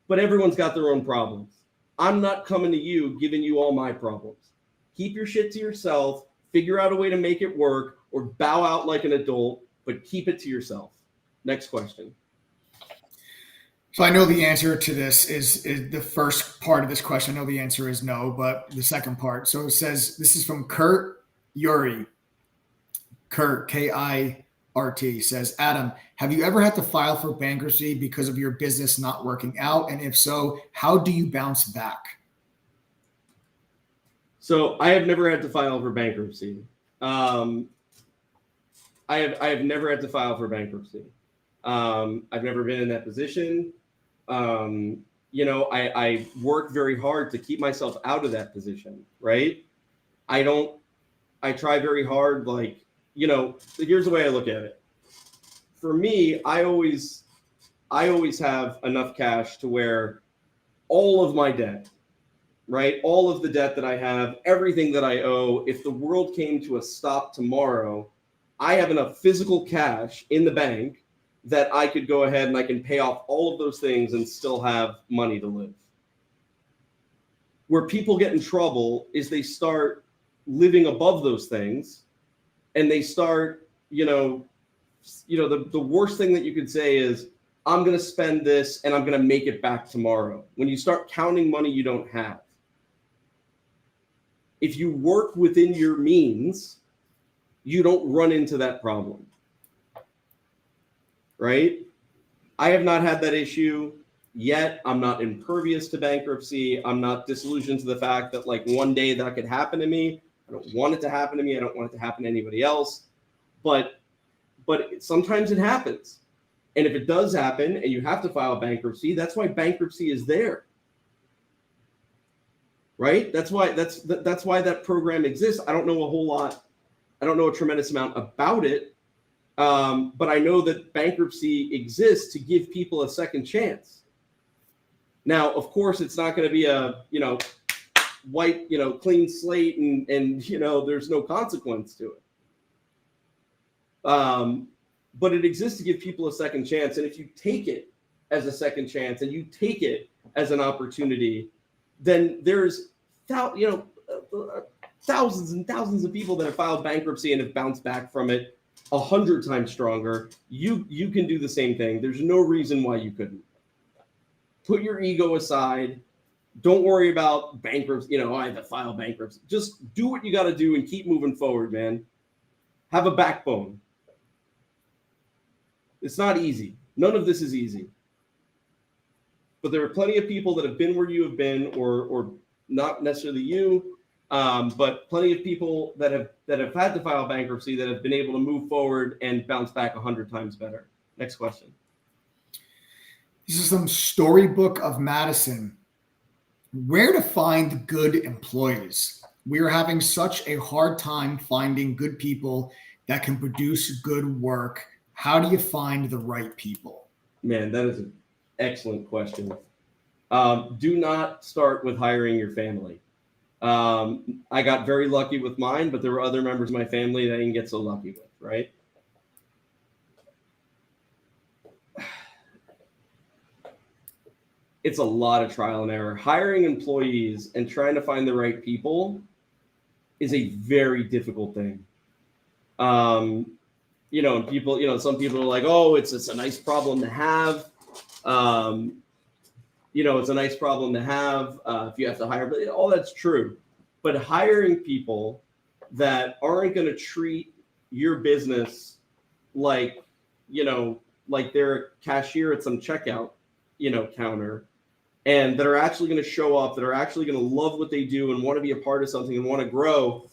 Speaker 1: But everyone's got their own problems. I'm not coming to you giving you all my problems. Keep your shit to yourself, figure out a way to make it work, or bow out like an adult, but keep it to yourself. Next question.
Speaker 2: So I know the answer to this is the first part of this question. I know the answer is no, but the second part. So it says, this is from Kurt Yuri. Kurt, K-I-R-T, says, Adam, have you ever had to file for bankruptcy because of your business not working out? And if so, how do you bounce back?
Speaker 1: So I have never had to file for bankruptcy. I have never had to file for bankruptcy. I've never been in that position. I work very hard to keep myself out of that position, right? I try very hard, here's the way I look at it. For me, I always have enough cash to where all of my debt, right? All of the debt that I have, everything that I owe, if the world came to a stop tomorrow, I have enough physical cash in the bank that I could go ahead and I can pay off all of those things and still have money to live. Where people get in trouble is they start living above those things, and they start, the worst thing that you could say is, I'm going to spend this and I'm going to make it back tomorrow. When you start counting money you don't have. If you work within your means, you don't run into that problem. Right? I have not had that issue yet. I'm not impervious to bankruptcy. I'm not disillusioned to the fact that one day that could happen to me. I don't want it to happen to me. I don't want it to happen to anybody else. But sometimes it happens. And if it does happen and you have to file bankruptcy, that's why bankruptcy is there. Right? That's why that program exists. I don't know a whole lot. I don't know a tremendous amount about it. But I know that bankruptcy exists to give people a second chance. Now, of course, it's not going to be a, white, clean slate and there's no consequence to it. But it exists to give people a second chance. And if you take it as a second chance and you take it as an opportunity, then there's, thousands and thousands of people that have filed bankruptcy and have bounced back from it 100 times stronger. You can do the same thing. There's no reason why you couldn't. Put your ego aside. Don't worry about bankruptcy. I have to file bankruptcy. Just do what you got to do and keep moving forward, man. Have a backbone. It's not easy. None of this is easy. But there are plenty of people that have been where you have been, or not necessarily you, but plenty of people that have had to file bankruptcy that have been able to move forward and bounce back 100 times better. Next question.
Speaker 2: This is from Storybook of Madison. Where to find good employees? We are having such a hard time finding good people that can produce good work. How do you find the right people?
Speaker 1: Man, that is an excellent question. Do not start with hiring your family. I got very lucky with mine, but there were other members of my family that I didn't get so lucky with, right? It's a lot of trial and error. Hiring employees and trying to find the right people is a very difficult thing. And people, some people are like, oh, it's a nice problem to have. It's a nice problem to have if you have to hire, but all that's true. But hiring people that aren't going to treat your business like they're a cashier at some checkout, counter, and that are actually going to show up, that are actually going to love what they do and want to be a part of something and want to grow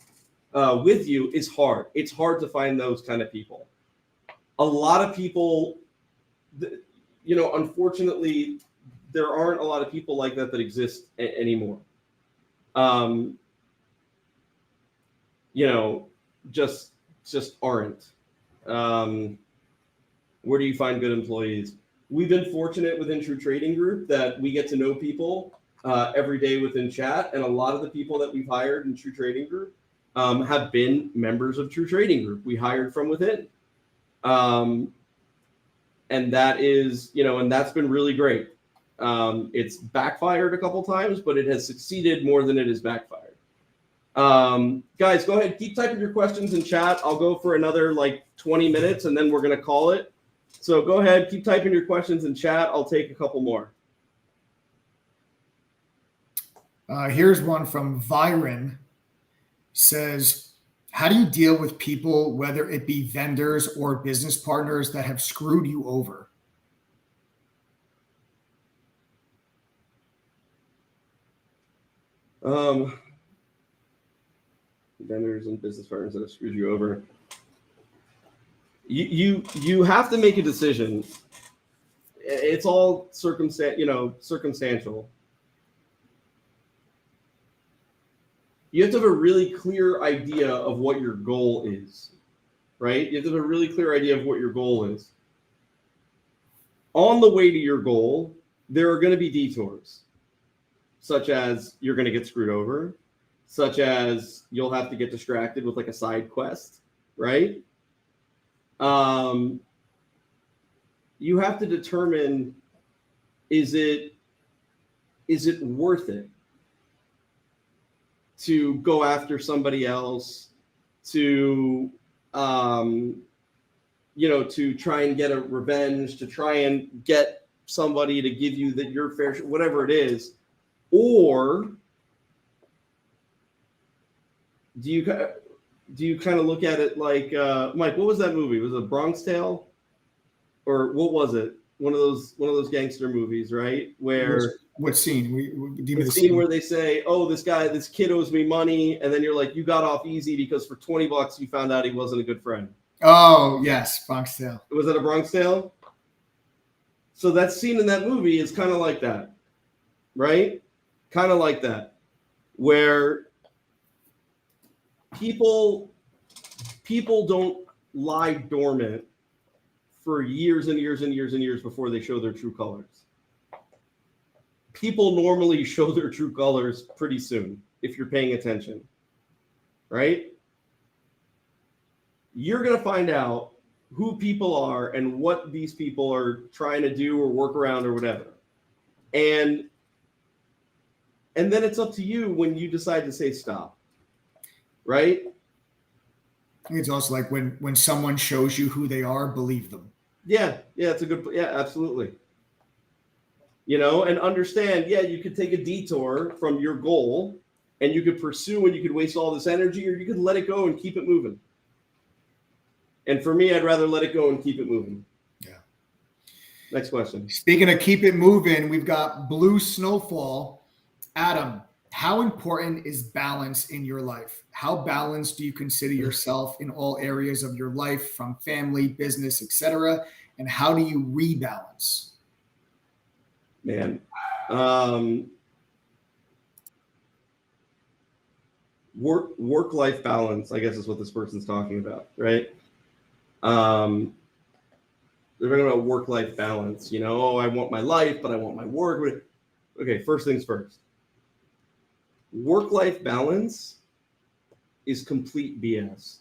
Speaker 1: with you is hard. It's hard to find those kind of people. A lot of people, unfortunately, there aren't a lot of people like that exist anymore. Just aren't. Where do you find good employees? We've been fortunate within True Trading Group that we get to know people every day within chat, and a lot of the people that we've hired in True Trading Group have been members of True Trading Group. We hired from within. And that is, and that's been really great. It's backfired a couple times, but it has succeeded more than it has backfired. Guys, go ahead, keep typing your questions in chat. I'll go for another 20 minutes and then we're going to call it. So go ahead, keep typing your questions in chat. I'll take a couple more.
Speaker 2: Here's one from Viren. Says, how do you deal with people, whether it be vendors or business partners, that have screwed you over?
Speaker 1: Vendors and business partners that have screwed you over. You have to make a decision. It's all circumstantial. You have to have a really clear idea of what your goal is, right? You have to have a really clear idea of what your goal is. On the way to your goal, there are going to be detours, such as you're going to get screwed over, such as you'll have to get distracted with a side quest, right? You have to determine, is it worth it to go after somebody else, to to try and get a revenge, to try and get somebody to give you your fair share, whatever it is, or do you kind of look at it like Mike? What was that movie? Was it Bronx Tale, or what was it? One of those gangster movies, right? Where
Speaker 2: what scene?
Speaker 1: The scene where they say, "Oh, this kid owes me money," and then you're like, "You got off easy because for $20 you found out he wasn't a good friend."
Speaker 2: Oh yes, Bronx Tale.
Speaker 1: Was that a Bronx Tale? So that scene in that movie is kind of like that, right? Kind of like that, where people don't lie dormant for years and years and years and years before they show their true colors. People normally show their true colors pretty soon if you're paying attention, right? You're going to find out who people are and what these people are trying to do or work around or whatever. And then it's up to you when you decide to say stop, right?
Speaker 2: I think it's also like when someone shows you who they are, believe them.
Speaker 1: Yeah, it's a good, yeah, absolutely. you know, and understand, yeah, you could take a detour from your goal and you could pursue and you could waste all this energy, or you could let it go and keep it moving. And for me, I'd rather let it go and keep it moving.
Speaker 2: Yeah.
Speaker 1: Next question.
Speaker 2: Speaking of keep it moving, we've got Blue Snowfall. Adam, how important is balance in your life? How balanced do you consider yourself in all areas of your life, from family, business, etc.? And how do you rebalance?
Speaker 1: Man, work-life balance, I guess, is what this person's talking about, right? They're talking about work-life balance. You know, oh, I want my life, but I want my work. Okay, first things first. Work-life balance is complete BS.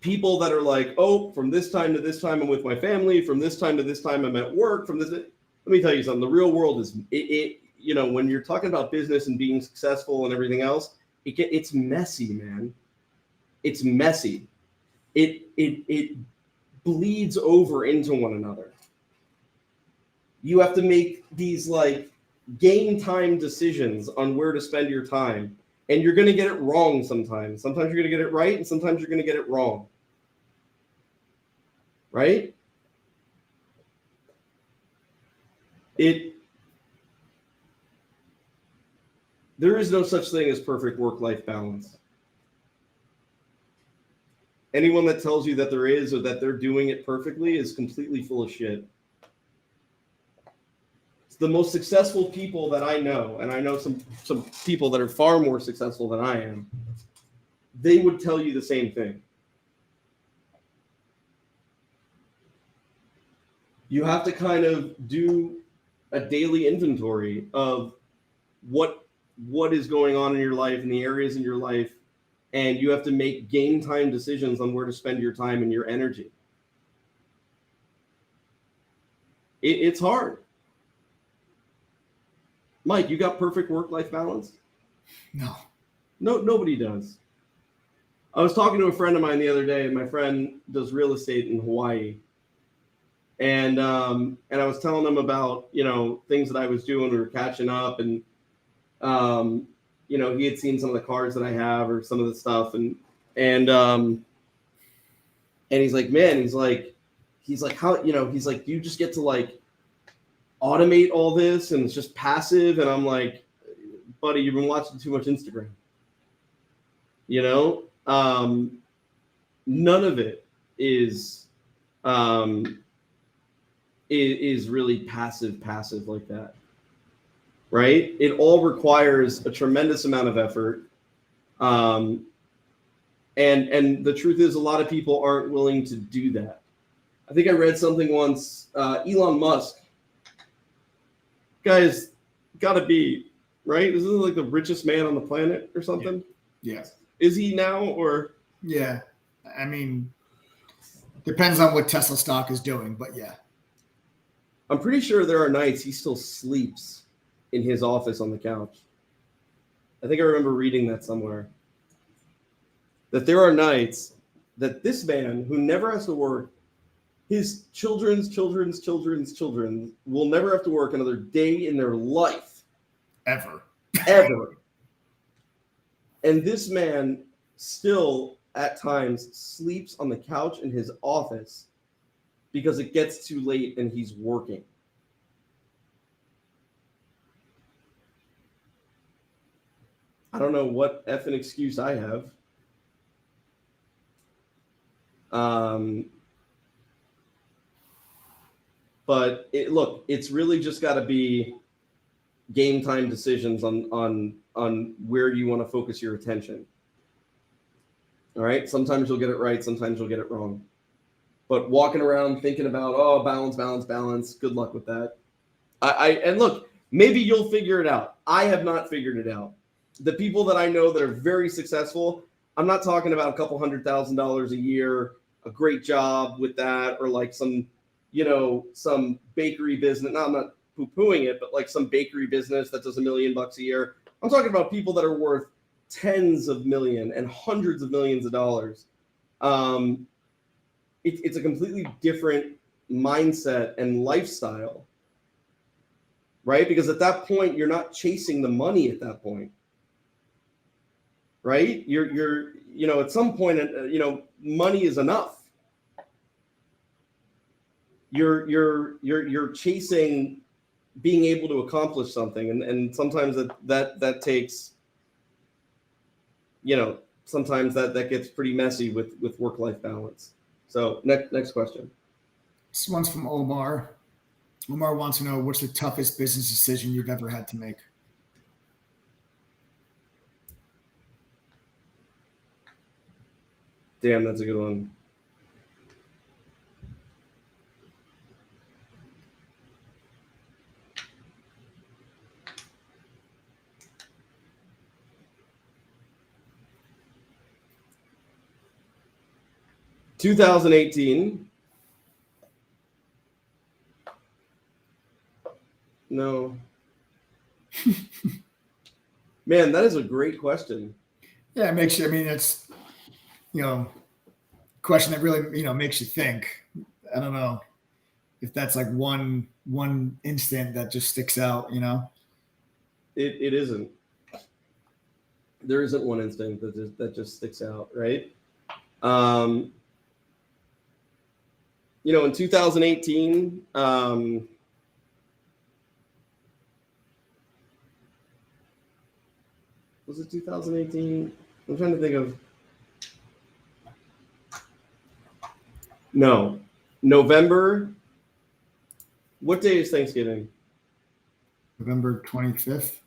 Speaker 1: People that are like, oh, from this time to this time I'm with my family, from this time to this time I'm at work, from this, let me tell you something. The real world is, you know, when you're talking about business and being successful and everything else, it's messy, man. It's messy. It bleeds over into one another. You have to make these like game time decisions on where to spend your time. And you're going to get it wrong sometimes. Sometimes you're going to get it right, and sometimes you're going to get it wrong. Right? There is no such thing as perfect work-life balance. Anyone that tells you that there is, or that they're doing it perfectly, is completely full of shit. It's the most successful people that I know, and I know some people that are far more successful than I am, they would tell you the same thing. You have to kind of do a daily inventory of what is going on in your life and the areas in your life, and you have to make game time decisions on where to spend your time and your energy. It's hard. Mike, you got perfect work-life balance?
Speaker 2: No,
Speaker 1: nobody does. I was talking to a friend of mine the other day, and my friend does real estate in Hawaii. And I was telling him about, you know, things that I was doing. We were catching up, and you know, he had seen some of the cars that I have, or some of the stuff, and he's like, man, he's like, how, you know, he's like, do you just get to like automate all this and it's just passive? And I'm like, buddy, you've been watching too much Instagram. You know, none of it is really passive like that, right? It all requires a tremendous amount of effort, and the truth is, a lot of people aren't willing to do that. I think I read something once. Elon Musk, guy's got to be, right? Isn't he like the richest man on the planet or something?
Speaker 2: Yeah.
Speaker 1: Is he now, or?
Speaker 2: Yeah, I mean, depends on what Tesla stock is doing, but yeah.
Speaker 1: I'm pretty sure there are nights he still sleeps in his office on the couch. I think I remember reading that somewhere. That there are nights that this man, who never has to work, his children's children will never have to work another day in their life.
Speaker 2: Ever.
Speaker 1: And this man still, at times, sleeps on the couch in his office because it gets too late and he's working. I don't know what effing excuse I have. But look, it's really just got to be game time decisions on where you want to focus your attention. All right. Sometimes you'll get it right. Sometimes you'll get it wrong. But walking around thinking about, oh, balance, good luck with that. And look, maybe you'll figure it out. I have not figured it out. The people that I know that are very successful, I'm not talking about a couple $100,000 a year, a great job with that, or like some, you know, some bakery business. No, I'm not poo-pooing it, but like some bakery business that does $1 million a year. I'm talking about people that are worth tens of millions and hundreds of millions of dollars. It's a completely different mindset and lifestyle, right? Because at that point, you're not chasing the money at that point, right? You're at some point, money is enough. You're chasing being able to accomplish something, and sometimes that takes, sometimes that gets pretty messy with work-life balance. So next question.
Speaker 2: This one's from Omar. Omar wants to know, what's the toughest business decision you've ever had to make?
Speaker 1: Damn, that's a good one. (2018) No. Man, that is a great question.
Speaker 2: Yeah, it makes you, it's, question that really, makes you think. I don't know if that's like one instant that just sticks out,
Speaker 1: It isn't. There isn't one instinct that just sticks out, right? In 2018, was it 2018? I'm trying to think of. No, November. What day is Thanksgiving?
Speaker 2: November 25th.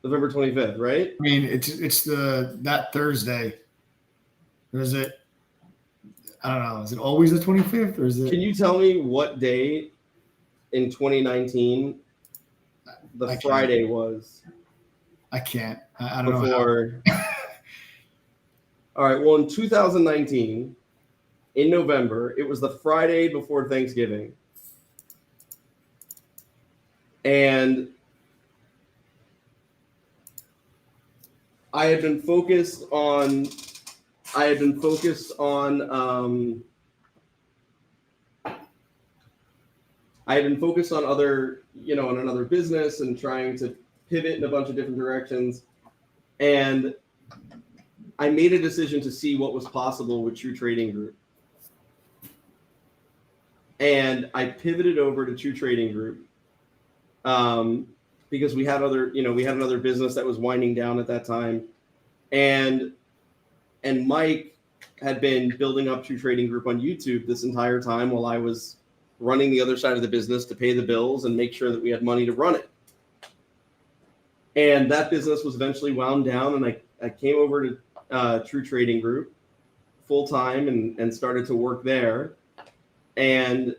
Speaker 1: November 25th, right?
Speaker 2: It's that Thursday. Or is it? I don't know. Is it always the 25th, or is it?
Speaker 1: Can you tell me what day in 2019 the Friday was?
Speaker 2: I can't. I don't know.
Speaker 1: All right. Well, in 2019, in November, it was the Friday before Thanksgiving, and I had been focused on other, on another business and trying to pivot in a bunch of different directions. And I made a decision to see what was possible with True Trading Group. And I pivoted over to True Trading Group because we had another business that was winding down at that time. And Mike had been building up True Trading Group on YouTube this entire time while I was running the other side of the business to pay the bills and make sure that we had money to run it. And that business was eventually wound down, and I came over to True Trading Group full time and started to work there. And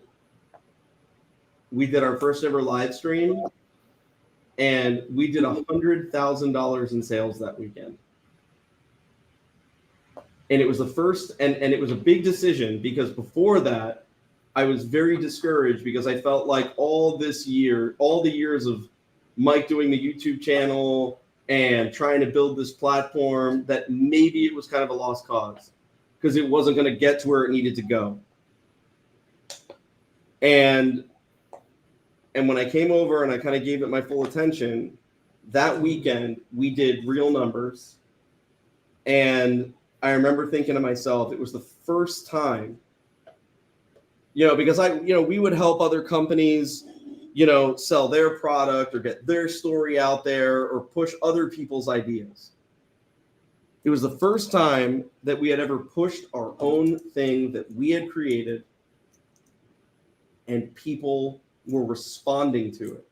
Speaker 1: we did our first ever live stream, and we did $100,000 in sales that weekend. And it was the first, and it was a big decision because before that, I was very discouraged because I felt like all the years of Mike doing the YouTube channel and trying to build this platform, that maybe it was kind of a lost cause because it wasn't going to get to where it needed to go. And when I came over and I kind of gave it my full attention, that weekend we did real numbers. And I remember thinking to myself, it was the first time, because we would help other companies, sell their product or get their story out there or push other people's ideas. It was the first time that we had ever pushed our own thing that we had created and people were responding to it.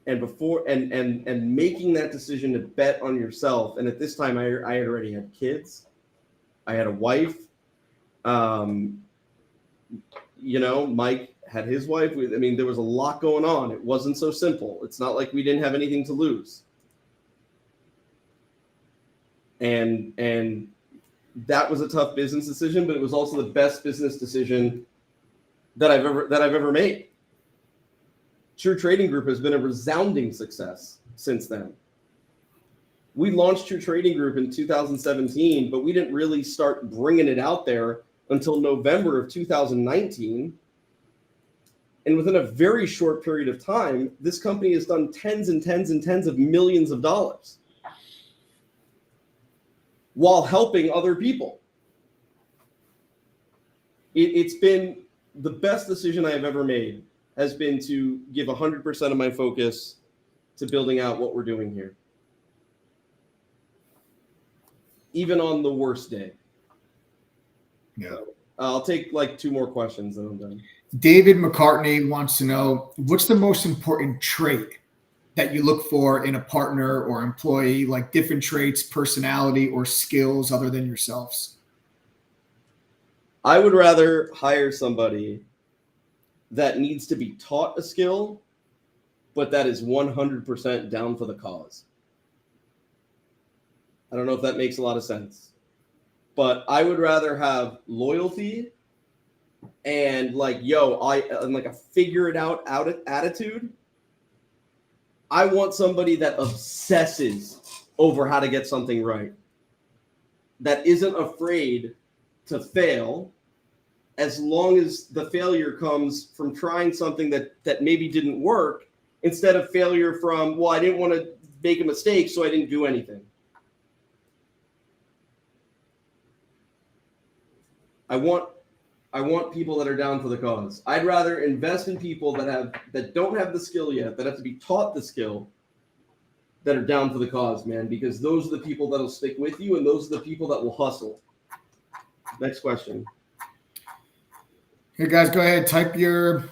Speaker 1: And before and making that decision to bet on yourself, and at this time I had already had kids, I had a wife, Mike had his wife. There was a lot going on. It wasn't so simple. It's not like we didn't have anything to lose. And that was a tough business decision, but it was also the best business decision that I've ever made. True Trading Group has been a resounding success since then. We launched True Trading Group in 2017, but we didn't really start bringing it out there until November of 2019. And within a very short period of time, this company has done tens and tens and tens of millions of dollars while helping other people. It's been the best decision I have ever made, has been to give 100% of my focus to building out what we're doing here. Even on the worst day.
Speaker 2: Yeah.
Speaker 1: I'll take like 2 more questions and I'm done.
Speaker 2: David McCartney wants to know, what's the most important trait that you look for in a partner or employee, like different traits, personality, or skills other than yourselves?
Speaker 1: I would rather hire somebody that needs to be taught a skill, but that is 100% down for the cause. I don't know if that makes a lot of sense, but I would rather have loyalty and like, like a figure it out attitude. I want somebody that obsesses over how to get something right, that isn't afraid to fail, as long as the failure comes from trying something that maybe didn't work, instead of failure from, well, I didn't want to make a mistake, so I didn't do anything. I want people that are down for the cause. I'd rather invest in people that don't have the skill yet, that have to be taught the skill, that are down for the cause, man, because those are the people that'll stick with you, and those are the people that will hustle. Next question.
Speaker 2: Hey guys, go ahead, type your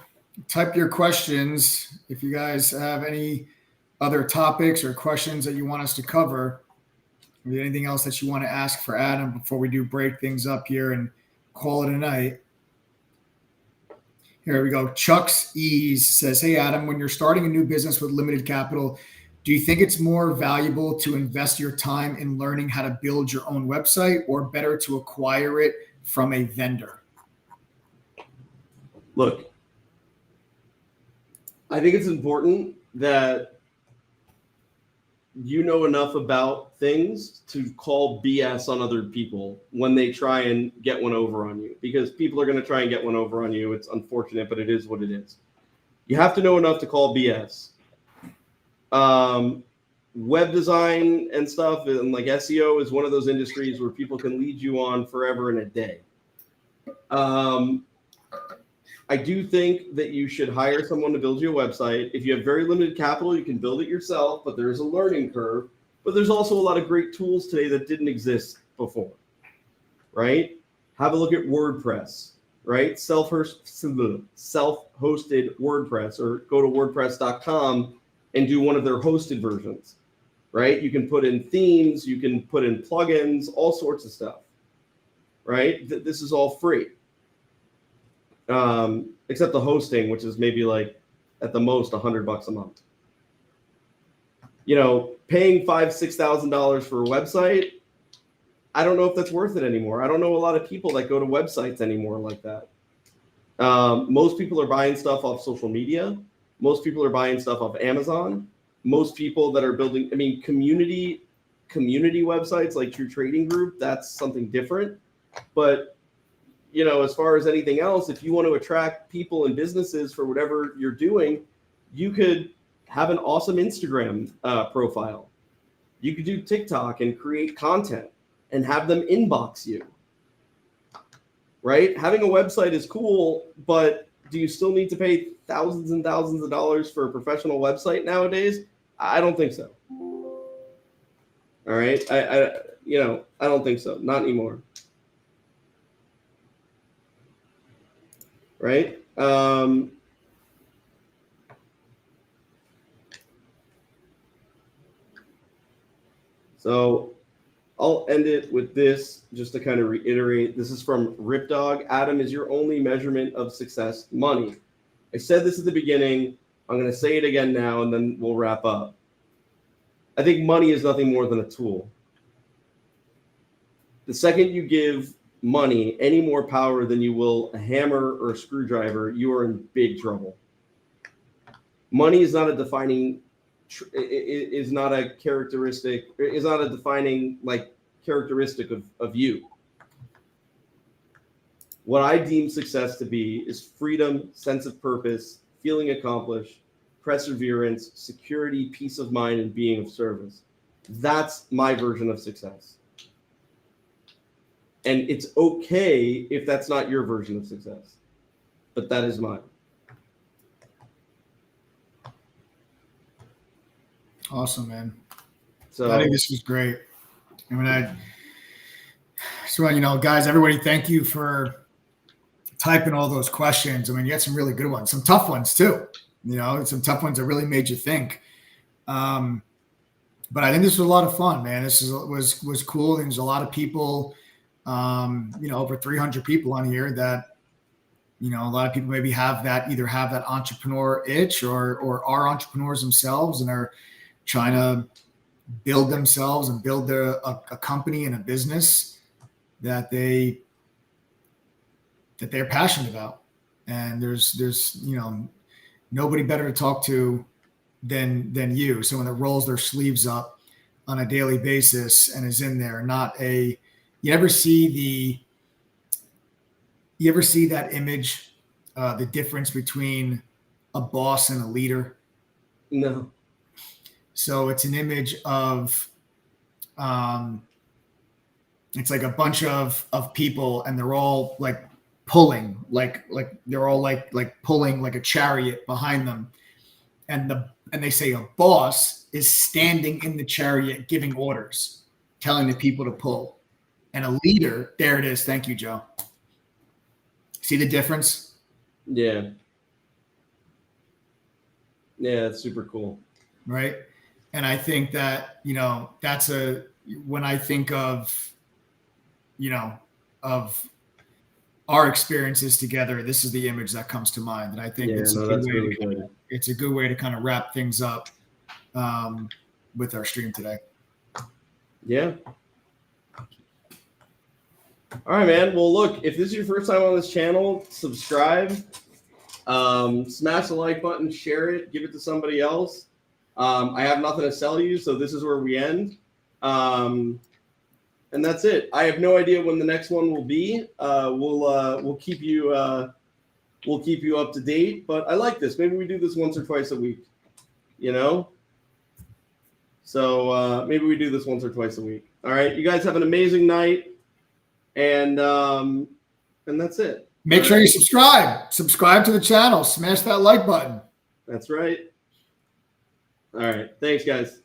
Speaker 2: questions. If you guys have any other topics or questions that you want us to cover, or anything else that you want to ask for Adam before we do break things up here and call it a night. Here we go. Chuck's Ease says, hey, Adam, when you're starting a new business with limited capital, do you think it's more valuable to invest your time in learning how to build your own website, or better to acquire it from a vendor?
Speaker 1: Look, I think it's important that you know enough about things to call BS on other people when they try and get one over on you, because people are going to try and get one over on you. It's unfortunate, but it is what it is. You have to know enough to call BS. Web design and stuff, and like SEO, is one of those industries where people can lead you on forever and a day. I do think that you should hire someone to build you a website. If you have very limited capital, you can build it yourself, but there's a learning curve. But there's also a lot of great tools today that didn't exist before, right? Have a look at WordPress, right? Self-hosted WordPress, or go to WordPress.com and do one of their hosted versions, right? You can put in themes, you can put in plugins, all sorts of stuff, right? This is all free. Except the hosting, which is maybe like at the most $100 a month. You know, paying $5,000-$6,000 for a website, I don't know if that's worth it anymore. I don't know a lot of people that go to websites anymore like that. Most people are buying stuff off social media. Most people are buying stuff off Amazon. Most people that are building, community websites like True Trading Group, that's something different. But you know, as far as anything else, if you want to attract people and businesses for whatever you're doing, you could have an awesome Instagram profile. You could do TikTok and create content and have them inbox you, right? Having a website is cool, but do you still need to pay thousands and thousands of dollars for a professional website nowadays? I don't think so. All right. I don't think so. Not anymore. Right? So I'll end it with this, just to kind of reiterate. This is from Ripdog. Adam, is your only measurement of success money? I said this at the beginning. I'm going to say it again now, and then we'll wrap up. I think money is nothing more than a tool. The second you give money any more power than you will a hammer or a screwdriver, you are in big trouble. Money is not a defining is not a characteristic, is not a defining like characteristic of you. What I deem success to be is freedom, sense of purpose, feeling accomplished, perseverance, security, peace of mind, and being of service. That's my version of success. And it's okay if that's not your version of success, but that is mine.
Speaker 2: Awesome, man.
Speaker 1: So
Speaker 2: I think this was great. I mean, so, you know, guys, everybody, thank you for typing all those questions. I mean, you had some really good ones, some tough ones too. You know, some tough ones that really made you think. But I think this was a lot of fun, man. This was cool. There's a lot of people, you know, over 300 people on here that, you know, a lot of people maybe have that entrepreneur itch or are entrepreneurs themselves and are trying to build themselves and build a company and a business that they're passionate about. And there's you know, nobody better to talk to than you. Someone that rolls their sleeves up on a daily basis and is in there. You ever see that image, the difference between a boss and a leader?
Speaker 1: no.
Speaker 2: So it's an image of, it's like a bunch of people, and they're all like pulling, like they're all like pulling like a chariot behind them, and they say a boss is standing in the chariot giving orders, telling the people to pull, and a leader, there it is. Thank you, Joe. See the difference?
Speaker 1: Yeah. Yeah, it's super cool.
Speaker 2: Right. And I think that, you know, when I think of, you know, of our experiences together, this is the image that comes to mind. And I think it's a good way to kind of wrap things up with our stream today.
Speaker 1: Yeah. All right, man. Well, look, if this is your first time on this channel, subscribe, smash the like button, share it, give it to somebody else. I have nothing to sell you, so this is where we end. And that's it. I have no idea when the next one will be. We'll keep you up to date. But I like this. Maybe we do this once or twice a week. You know. So maybe we do this once or twice a week. All right. You guys have an amazing night, and that's it.
Speaker 2: Make sure you subscribe. Subscribe to the channel. Smash that like button.
Speaker 1: That's right. All right. Thanks, guys.